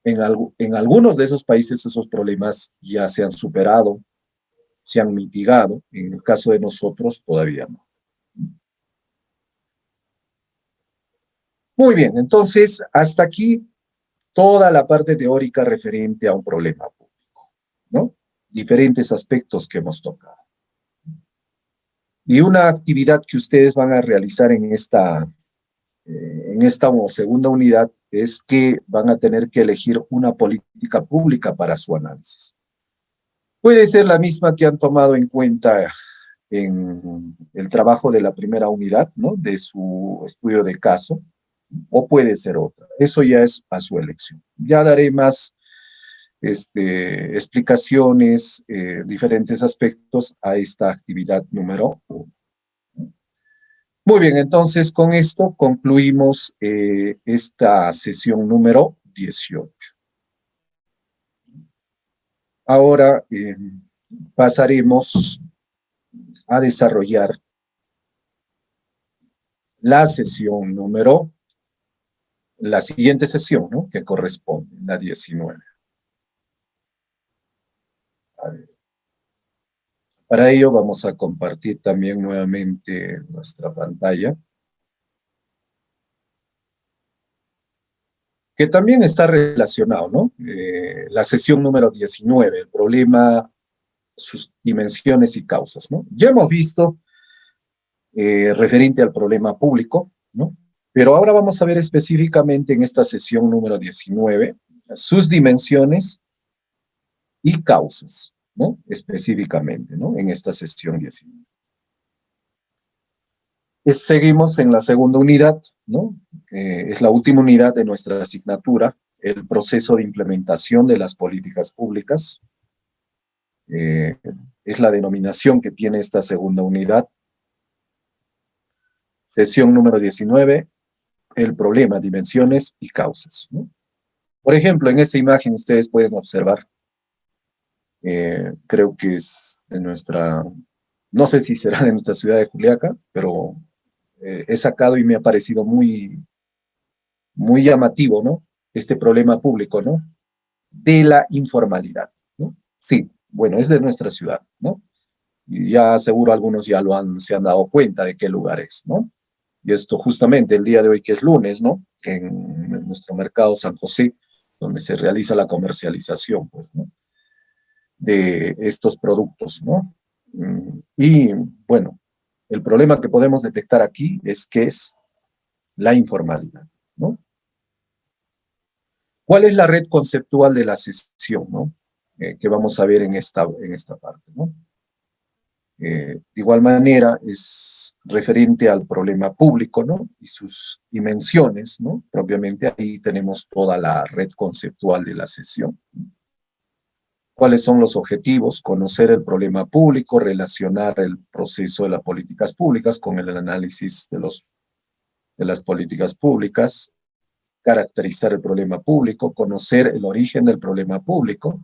Speaker 1: en algunos de esos países esos problemas ya se han superado, se han mitigado, en el caso de nosotros todavía no. Muy bien, entonces hasta aquí toda la parte teórica referente a un problema público, ¿no? Diferentes aspectos que hemos tocado. Y una actividad que ustedes van a realizar en esta segunda unidad es que van a tener que elegir una política pública para su análisis. Puede ser la misma que han tomado en cuenta en el trabajo de la primera unidad, ¿no? De su estudio de caso, o puede ser otra. Eso ya es a su elección. Ya daré más explicaciones, diferentes aspectos a esta actividad número 1. Muy bien, entonces con esto concluimos esta sesión número 18. Ahora pasaremos a desarrollar la sesión número, la siguiente sesión, ¿no? Que corresponde, la 19. A ver. Para ello vamos a compartir también nuevamente nuestra pantalla, que también está relacionado, ¿no? La sesión número 19, el problema, sus dimensiones y causas, ¿no? Ya hemos visto referente al problema público, ¿no? Pero ahora vamos a ver específicamente en esta sesión número 19 sus dimensiones y causas, ¿no? Específicamente, ¿no? En esta sesión 19. Seguimos en la segunda unidad, ¿no? Es la última unidad de nuestra asignatura, el proceso de implementación de las políticas públicas. Es la denominación que tiene esta segunda unidad. Sesión número 19, el problema, dimensiones y causas, ¿no? Por ejemplo, en esta imagen ustedes pueden observar, creo que es de nuestra, no sé si será de nuestra ciudad de Juliaca, pero he sacado y me ha parecido muy, muy llamativo, ¿no? Este problema público, ¿no? De la informalidad, ¿no? Sí, bueno, es de nuestra ciudad, ¿no? Y ya seguro algunos ya se han dado cuenta de qué lugar es, ¿no? Y esto justamente el día de hoy que es lunes, ¿no? En nuestro mercado San José, donde se realiza la comercialización, pues, ¿no? De estos productos, ¿no? Y bueno, el problema que podemos detectar aquí es que es la informalidad, ¿no? ¿Cuál es la red conceptual de la sesión, ¿no? Que vamos a ver en esta parte, ¿no? De igual manera, es referente al problema público, ¿no? Y sus dimensiones, ¿no? Propiamente ahí tenemos toda la red conceptual de la sesión. ¿Cuáles son los objetivos? Conocer el problema público, relacionar el proceso de las políticas públicas con el análisis de las políticas públicas, caracterizar el problema público, conocer el origen del problema público.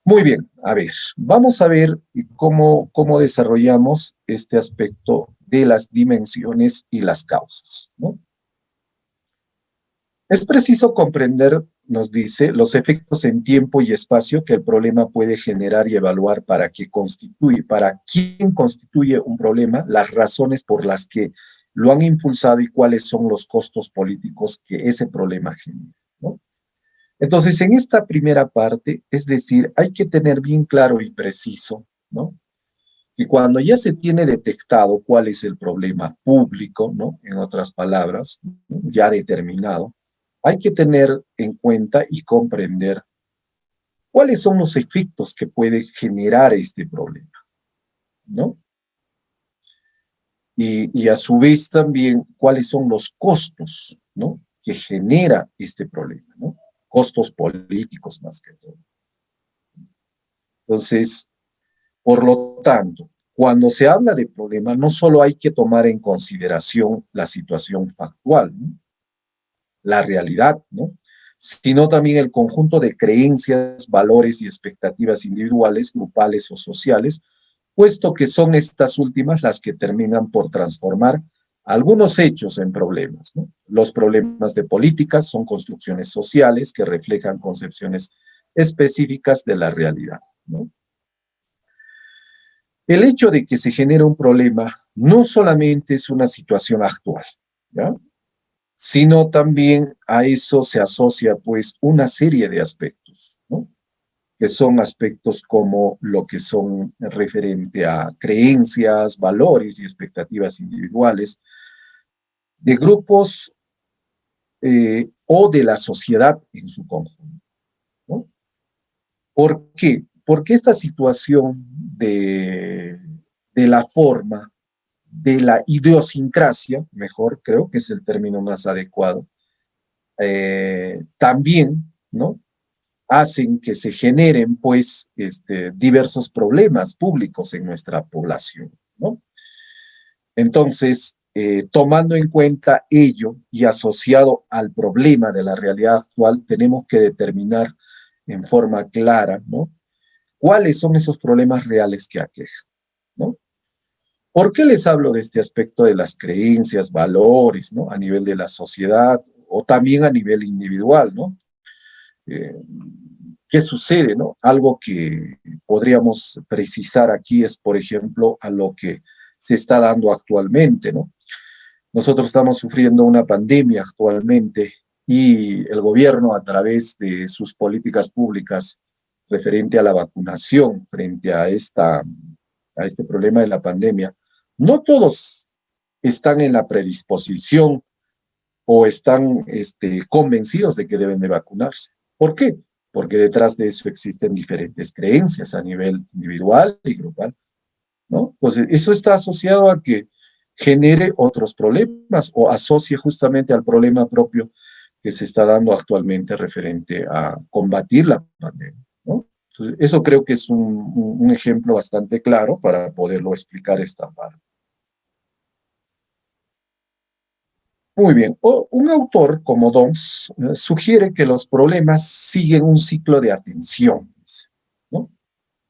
Speaker 1: Muy bien, a ver, vamos a ver cómo desarrollamos este aspecto de las dimensiones y las causas, ¿no? Es preciso comprender, nos dice, los efectos en tiempo y espacio que el problema puede generar y evaluar para quién constituye un problema, las razones por las que lo han impulsado y cuáles son los costos políticos que ese problema genera, ¿no? Entonces, en esta primera parte, es decir, hay que tener bien claro y preciso, ¿no? Que cuando ya se tiene detectado cuál es el problema público, ¿no? En otras palabras, ¿no? Ya determinado, hay que tener en cuenta y comprender cuáles son los efectos que puede generar este problema, ¿no? Y a su vez también cuáles son los costos, ¿no? Que genera este problema, ¿no? Costos políticos más que todo. Entonces, por lo tanto, cuando se habla de problema, no solo hay que tomar en consideración la situación factual, ¿no? La realidad, ¿no? Sino también el conjunto de creencias, valores y expectativas individuales, grupales o sociales, puesto que son estas últimas las que terminan por transformar algunos hechos en problemas, ¿no? Los problemas de políticas son construcciones sociales que reflejan concepciones específicas de la realidad, ¿no? El hecho de que se genere un problema no solamente es una situación actual, ¿ya? Sino también a eso se asocia pues una serie de aspectos, ¿no? Que son aspectos como lo que son referente a creencias, valores y expectativas individuales de grupos o de la sociedad en su conjunto, ¿no? ¿Por qué? Porque esta situación de la forma, de la idiosincrasia, mejor creo que es el término más adecuado, también, ¿no?, hacen que se generen, pues, diversos problemas públicos en nuestra población, ¿no? Entonces, tomando en cuenta ello y asociado al problema de la realidad actual, tenemos que determinar en forma clara, ¿no?, cuáles son esos problemas reales que aquejan, ¿no? ¿Por qué les hablo de este aspecto de las creencias, valores, ¿no?, a nivel de la sociedad o también a nivel individual, ¿no? Eh, ¿Qué sucede, no? Algo que podríamos precisar aquí es, por ejemplo, a lo que se está dando actualmente, ¿no? Nosotros estamos sufriendo una pandemia actualmente y el gobierno, a través de sus políticas públicas referente a la vacunación frente a este problema de la pandemia, no todos están en la predisposición o están convencidos de que deben de vacunarse. ¿Por qué? Porque detrás de eso existen diferentes creencias a nivel individual y grupal, ¿no? Pues eso está asociado a que genere otros problemas o asocie justamente al problema propio que se está dando actualmente referente a combatir la pandemia, ¿no? Entonces, eso creo que es un ejemplo bastante claro para poderlo explicar esta parte. Muy bien. Un autor como Dons sugiere que los problemas siguen un ciclo de atención, ¿no?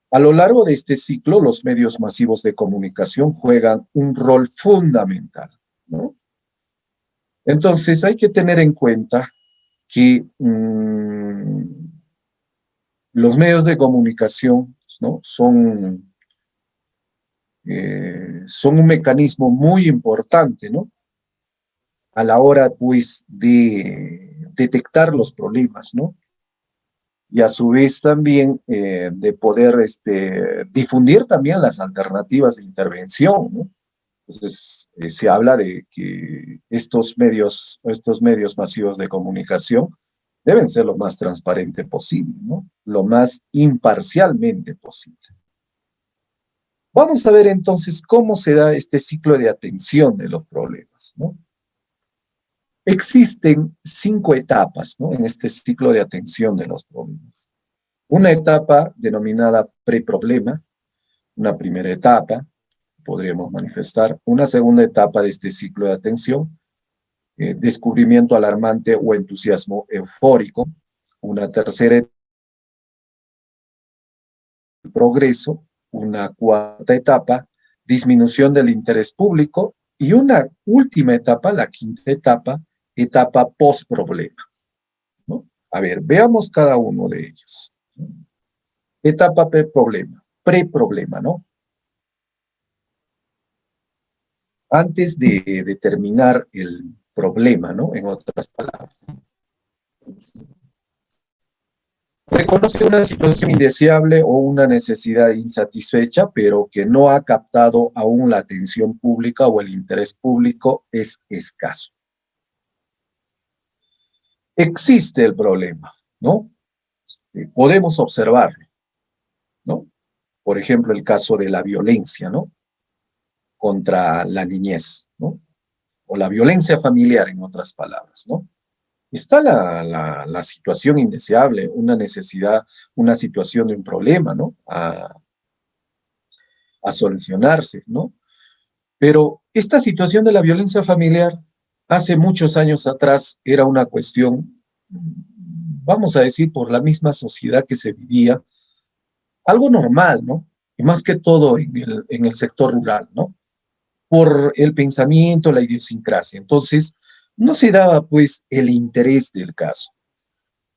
Speaker 1: A lo largo de este ciclo, los medios masivos de comunicación juegan un rol fundamental, ¿no? Entonces, hay que tener en cuenta que los medios de comunicación, ¿no?, son un mecanismo muy importante, ¿no?, a la hora, pues, de detectar los problemas, ¿no? Y a su vez también de poder difundir también las alternativas de intervención, ¿no? Entonces, se habla de que estos medios masivos de comunicación deben ser lo más transparente posible, ¿no?, lo más imparcialmente posible. Vamos a ver entonces cómo se da este ciclo de atención de los problemas, ¿no? Existen 5 etapas, ¿no?, en este ciclo de atención de los problemas. Una etapa denominada preproblema, una primera etapa, podríamos manifestar, una segunda etapa de este ciclo de atención, descubrimiento alarmante o entusiasmo eufórico, una tercera etapa, progreso, una cuarta etapa, disminución del interés público, y una última etapa, la quinta etapa, etapa post-problema, ¿no? A ver, veamos cada uno de ellos. Etapa preproblema, ¿no? Antes de determinar el problema, ¿no?, en otras palabras, reconoce una situación indeseable o una necesidad insatisfecha, pero que no ha captado aún la atención pública o el interés público es escaso. Existe el problema, ¿no? Podemos observarlo, ¿no? Por ejemplo, el caso de la violencia, ¿no?, contra la niñez, ¿no?, o la violencia familiar, en otras palabras, ¿no? Está la situación indeseable, una necesidad, una situación de un problema, ¿no?, a solucionarse, ¿no? Pero esta situación de la violencia familiar, hace muchos años atrás, era una cuestión, vamos a decir, por la misma sociedad que se vivía, algo normal, ¿no? Y más que todo en el sector rural, ¿no?, por el pensamiento, la idiosincrasia. Entonces, no se daba, pues, el interés del caso.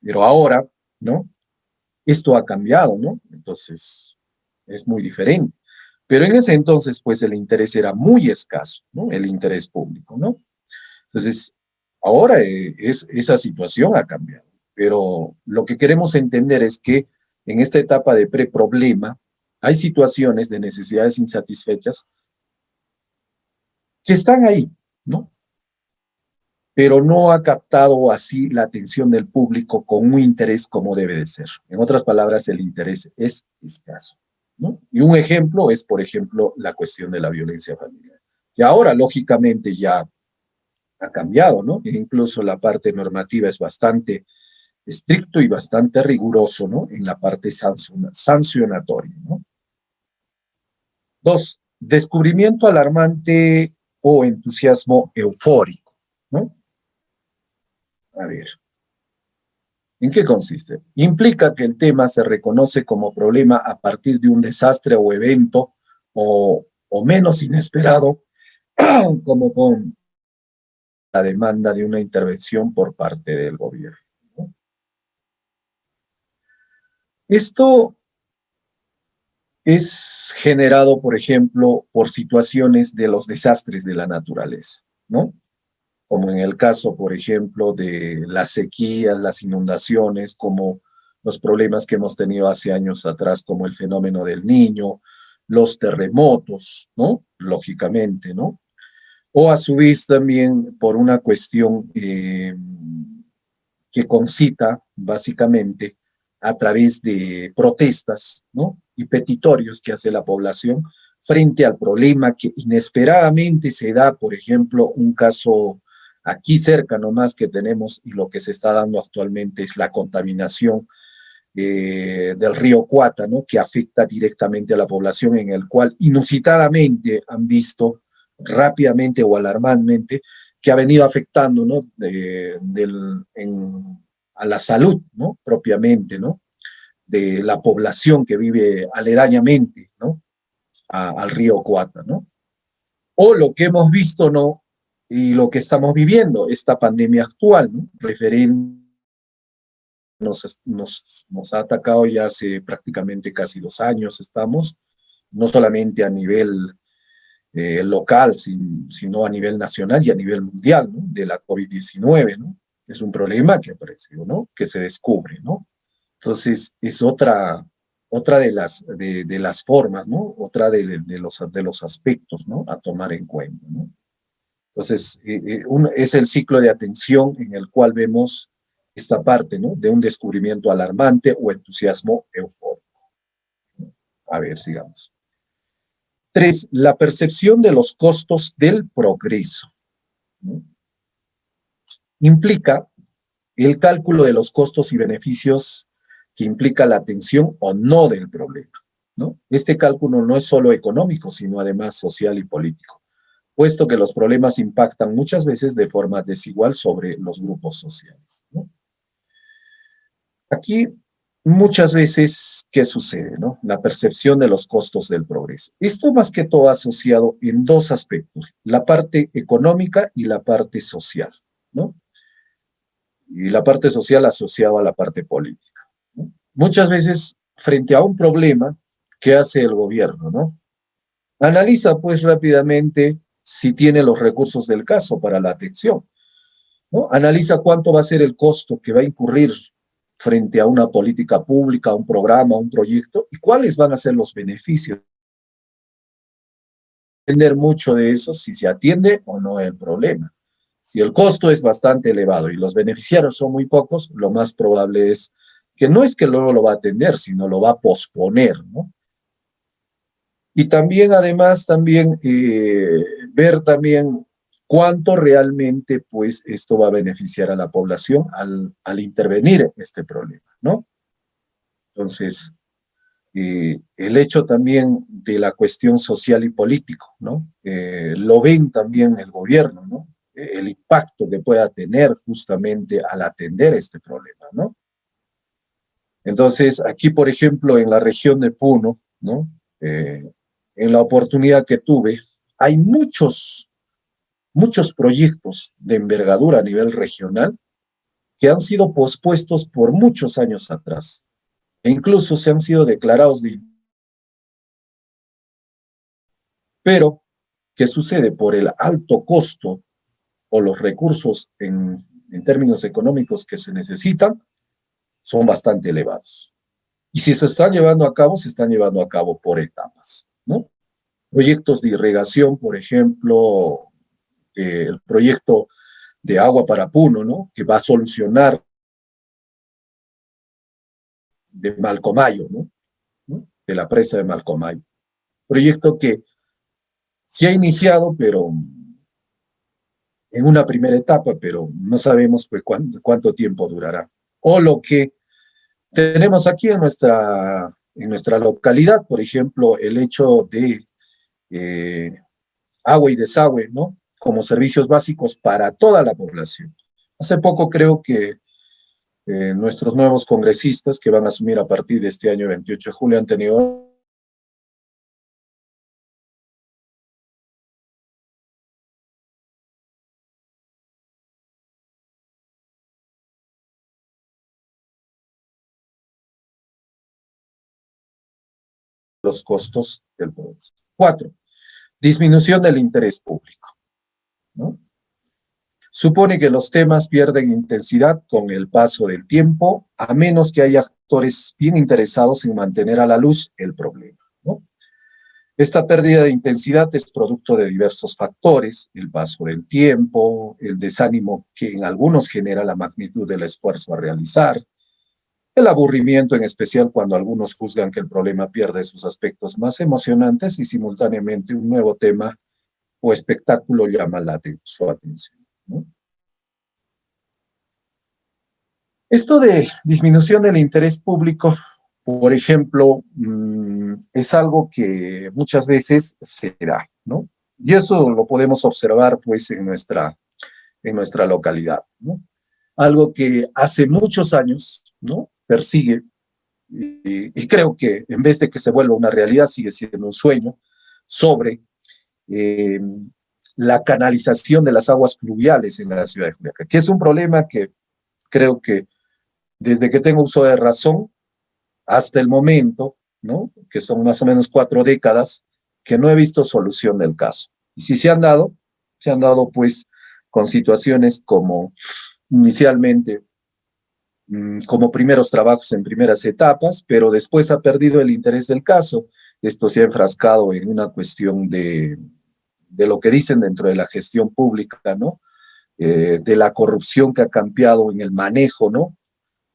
Speaker 1: Pero ahora, ¿no?, esto ha cambiado, ¿no? Entonces, es muy diferente. Pero en ese entonces, pues, el interés era muy escaso, ¿no?, el interés público, ¿no? Entonces, ahora esa situación ha cambiado. Pero lo que queremos entender es que en esta etapa de preproblema hay situaciones de necesidades insatisfechas que están ahí, ¿no?, pero no ha captado así la atención del público con un interés como debe de ser. En otras palabras, el interés es escaso, ¿no? Y un ejemplo es, por ejemplo, la cuestión de la violencia familiar, que ahora, lógicamente, ya ha cambiado, ¿no? E incluso la parte normativa es bastante estricto y bastante riguroso, ¿no? En la parte sancionatoria, ¿no? Dos, descubrimiento alarmante o entusiasmo eufórico, ¿no? A ver, ¿en qué consiste? Implica que el tema se reconoce como problema a partir de un desastre o evento o menos inesperado, como con la demanda de una intervención por parte del gobierno, ¿no? Esto es generado, por ejemplo, por situaciones de los desastres de la naturaleza, ¿no? Como en el caso, por ejemplo, de las sequías, las inundaciones, como los problemas que hemos tenido hace años atrás, como el fenómeno del Niño, los terremotos, ¿no? Lógicamente, ¿no? O a su vez también por una cuestión que concita básicamente a través de protestas, ¿no? Y petitorios que hace la población frente al problema que inesperadamente se da, por ejemplo, un caso aquí cerca nomás que tenemos y lo que se está dando actualmente es la contaminación del río Cuata, ¿no? Que afecta directamente a la población, en el cual inusitadamente han visto rápidamente o alarmantemente que ha venido afectando, ¿no? A la salud, ¿no? Propiamente, ¿no? De la población que vive aledañamente, ¿no? Al río Cuata, ¿no? O lo que hemos visto, ¿no? Y lo que estamos viviendo, esta pandemia actual, ¿no? Referente nos ha atacado ya hace prácticamente casi 2 años, estamos, no solamente a nivel local, sino a nivel nacional y a nivel mundial, ¿no? De la COVID-19, ¿no? Es un problema que apareció, ¿no? Que se descubre, ¿no? Entonces, es otra de las formas, ¿no? Otra de los aspectos, ¿no? A tomar en cuenta, ¿no? Entonces, es el ciclo de atención en el cual vemos esta parte, ¿no? De un descubrimiento alarmante o entusiasmo eufórico. A ver, sigamos. Tres, la percepción de los costos del progreso, ¿no? Implica el cálculo de los costos y beneficios que implica la atención o no del problema, ¿no? Este cálculo no es solo económico, sino además social y político, puesto que los problemas impactan muchas veces de forma desigual sobre los grupos sociales, ¿no? Aquí muchas veces, ¿qué sucede, no? La percepción de los costos del progreso. Esto más que todo asociado en dos aspectos, la parte económica y la parte social, ¿no? Y la parte social asociada a la parte política, ¿no? Muchas veces, frente a un problema, ¿qué hace el gobierno, no? Analiza pues rápidamente si tiene los recursos del caso para la atención, ¿no? Analiza cuánto va a ser el costo que va a incurrir frente a una política pública, un programa, un proyecto, y cuáles van a ser los beneficios. Depender mucho de eso si se atiende o no el problema. Si el costo es bastante elevado y los beneficiarios son muy pocos, lo más probable es que no es que luego lo va a atender, sino lo va a posponer, ¿no? Y también, además, también ver también cuánto realmente, pues, esto va a beneficiar a la población al intervenir en este problema, ¿no? Entonces, el hecho también de la cuestión social y político, ¿no? Lo ven también el gobierno, ¿no? El impacto que pueda tener justamente al atender este problema, ¿no? Entonces, aquí, por ejemplo, en la región de Puno, ¿no? En la oportunidad que tuve, hay muchos proyectos de envergadura a nivel regional que han sido pospuestos por muchos años atrás e incluso se han sido declarados de. Pero, ¿qué sucede? Por el alto costo o los recursos en términos económicos que se necesitan, son bastante elevados. Y si se están llevando a cabo, se están llevando a cabo por etapas, ¿no? Proyectos de irrigación, por ejemplo, el proyecto de agua para Puno, ¿no? Que va a solucionar de Malcomayo, ¿no? De la presa de Malcomayo. Proyecto que se ha iniciado, pero en una primera etapa, pero no sabemos pues cuánto tiempo durará. O lo que tenemos aquí en nuestra localidad, por ejemplo, el hecho de eh, agua y desagüe, ¿no? Como servicios básicos para toda la población. Hace poco creo que nuestros nuevos congresistas que van a asumir a partir de este año 28 de julio han tenido los costos del progreso. 4. Disminución del interés público, ¿no? Supone que los temas pierden intensidad con el paso del tiempo, a menos que haya actores bien interesados en mantener a la luz el problema, ¿no? Esta pérdida de intensidad es producto de diversos factores, el paso del tiempo, el desánimo que en algunos genera la magnitud del esfuerzo a realizar, el aburrimiento en especial cuando algunos juzgan que el problema pierde sus aspectos más emocionantes y simultáneamente un nuevo tema o espectáculo llama su atención, ¿no? Esto de disminución del interés público, por ejemplo, es algo que muchas veces se da, ¿no? Y eso lo podemos observar, pues, en nuestra localidad, ¿no? Algo que hace muchos años, ¿no? Persigue, y creo que en vez de que se vuelva una realidad, sigue siendo un sueño, sobre eh, la canalización de las aguas pluviales en la ciudad de Juliaca, que es un problema que creo que desde que tengo uso de razón hasta el momento, ¿no? Que son más o menos 4 décadas, que no he visto solución del caso. Y si se han dado pues con situaciones como inicialmente como primeros trabajos en primeras etapas, pero después ha perdido el interés del caso. Esto se ha enfrascado en una cuestión de lo que dicen dentro de la gestión pública, ¿no? De la corrupción que ha cambiado en el manejo, ¿no?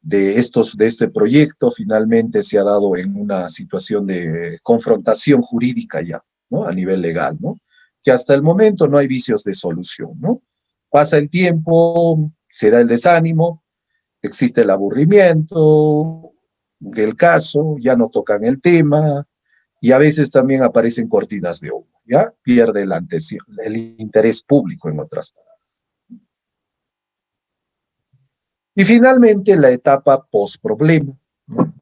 Speaker 1: De este proyecto, finalmente se ha dado en una situación de confrontación jurídica ya, ¿no? A nivel legal, ¿no? Que hasta el momento no hay vicios de solución, ¿no? Pasa el tiempo, se da el desánimo, existe el aburrimiento del caso, ya no tocan el tema, y a veces también aparecen cortinas de humo, ¿ya? Pierde el interés público, en otras palabras. Y finalmente la etapa post-problema, ¿no?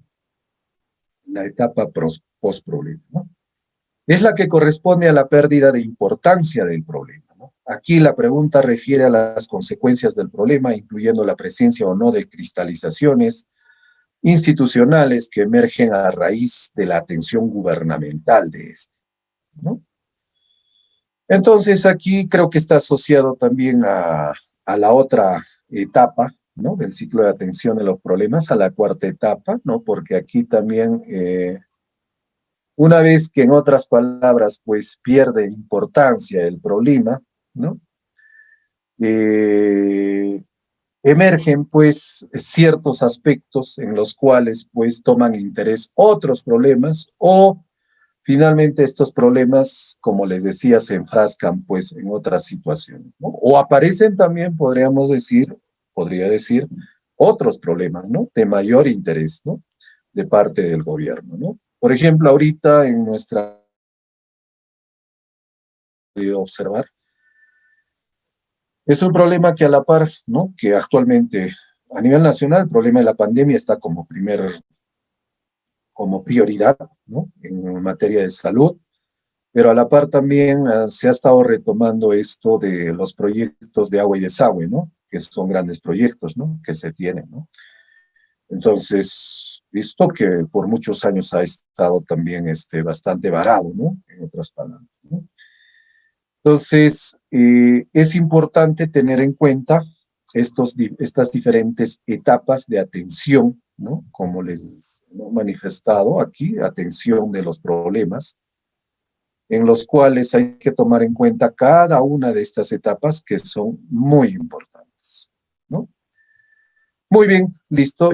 Speaker 1: La etapa post-problema, ¿no? Es la que corresponde a la pérdida de importancia del problema, ¿no? Aquí la pregunta refiere a las consecuencias del problema, incluyendo la presencia o no de cristalizaciones institucionales que emergen a raíz de la atención gubernamental de este, ¿no? Entonces aquí creo que está asociado también a la otra etapa, ¿no? Del ciclo de atención de los problemas, a la cuarta etapa, ¿no? Porque aquí también, una vez que en otras palabras, pues pierde importancia el problema, ¿no? Eh, emergen pues ciertos aspectos en los cuales pues toman interés otros problemas o finalmente estos problemas, como les decía, se enfrascan pues en otras situaciones, ¿no? O aparecen también, podría decir, otros problemas, ¿no? De mayor interés, ¿no? De parte del gobierno, ¿no? Por ejemplo, ahorita en nuestra observar, es un problema que a la par, ¿no? Que actualmente a nivel nacional el problema de la pandemia está como prioridad, ¿no? En materia de salud, pero a la par también se ha estado retomando esto de los proyectos de agua y desagüe, ¿no? Que son grandes proyectos, ¿no? Que se tienen, ¿no? Entonces, visto que por muchos años ha estado también bastante varado, ¿no? En otras palabras, ¿no? Entonces, es importante tener en cuenta estas diferentes etapas de atención, ¿no? Como les he manifestado aquí, atención de los problemas, en los cuales hay que tomar en cuenta cada una de estas etapas que son muy importantes, ¿no? Muy bien, listo.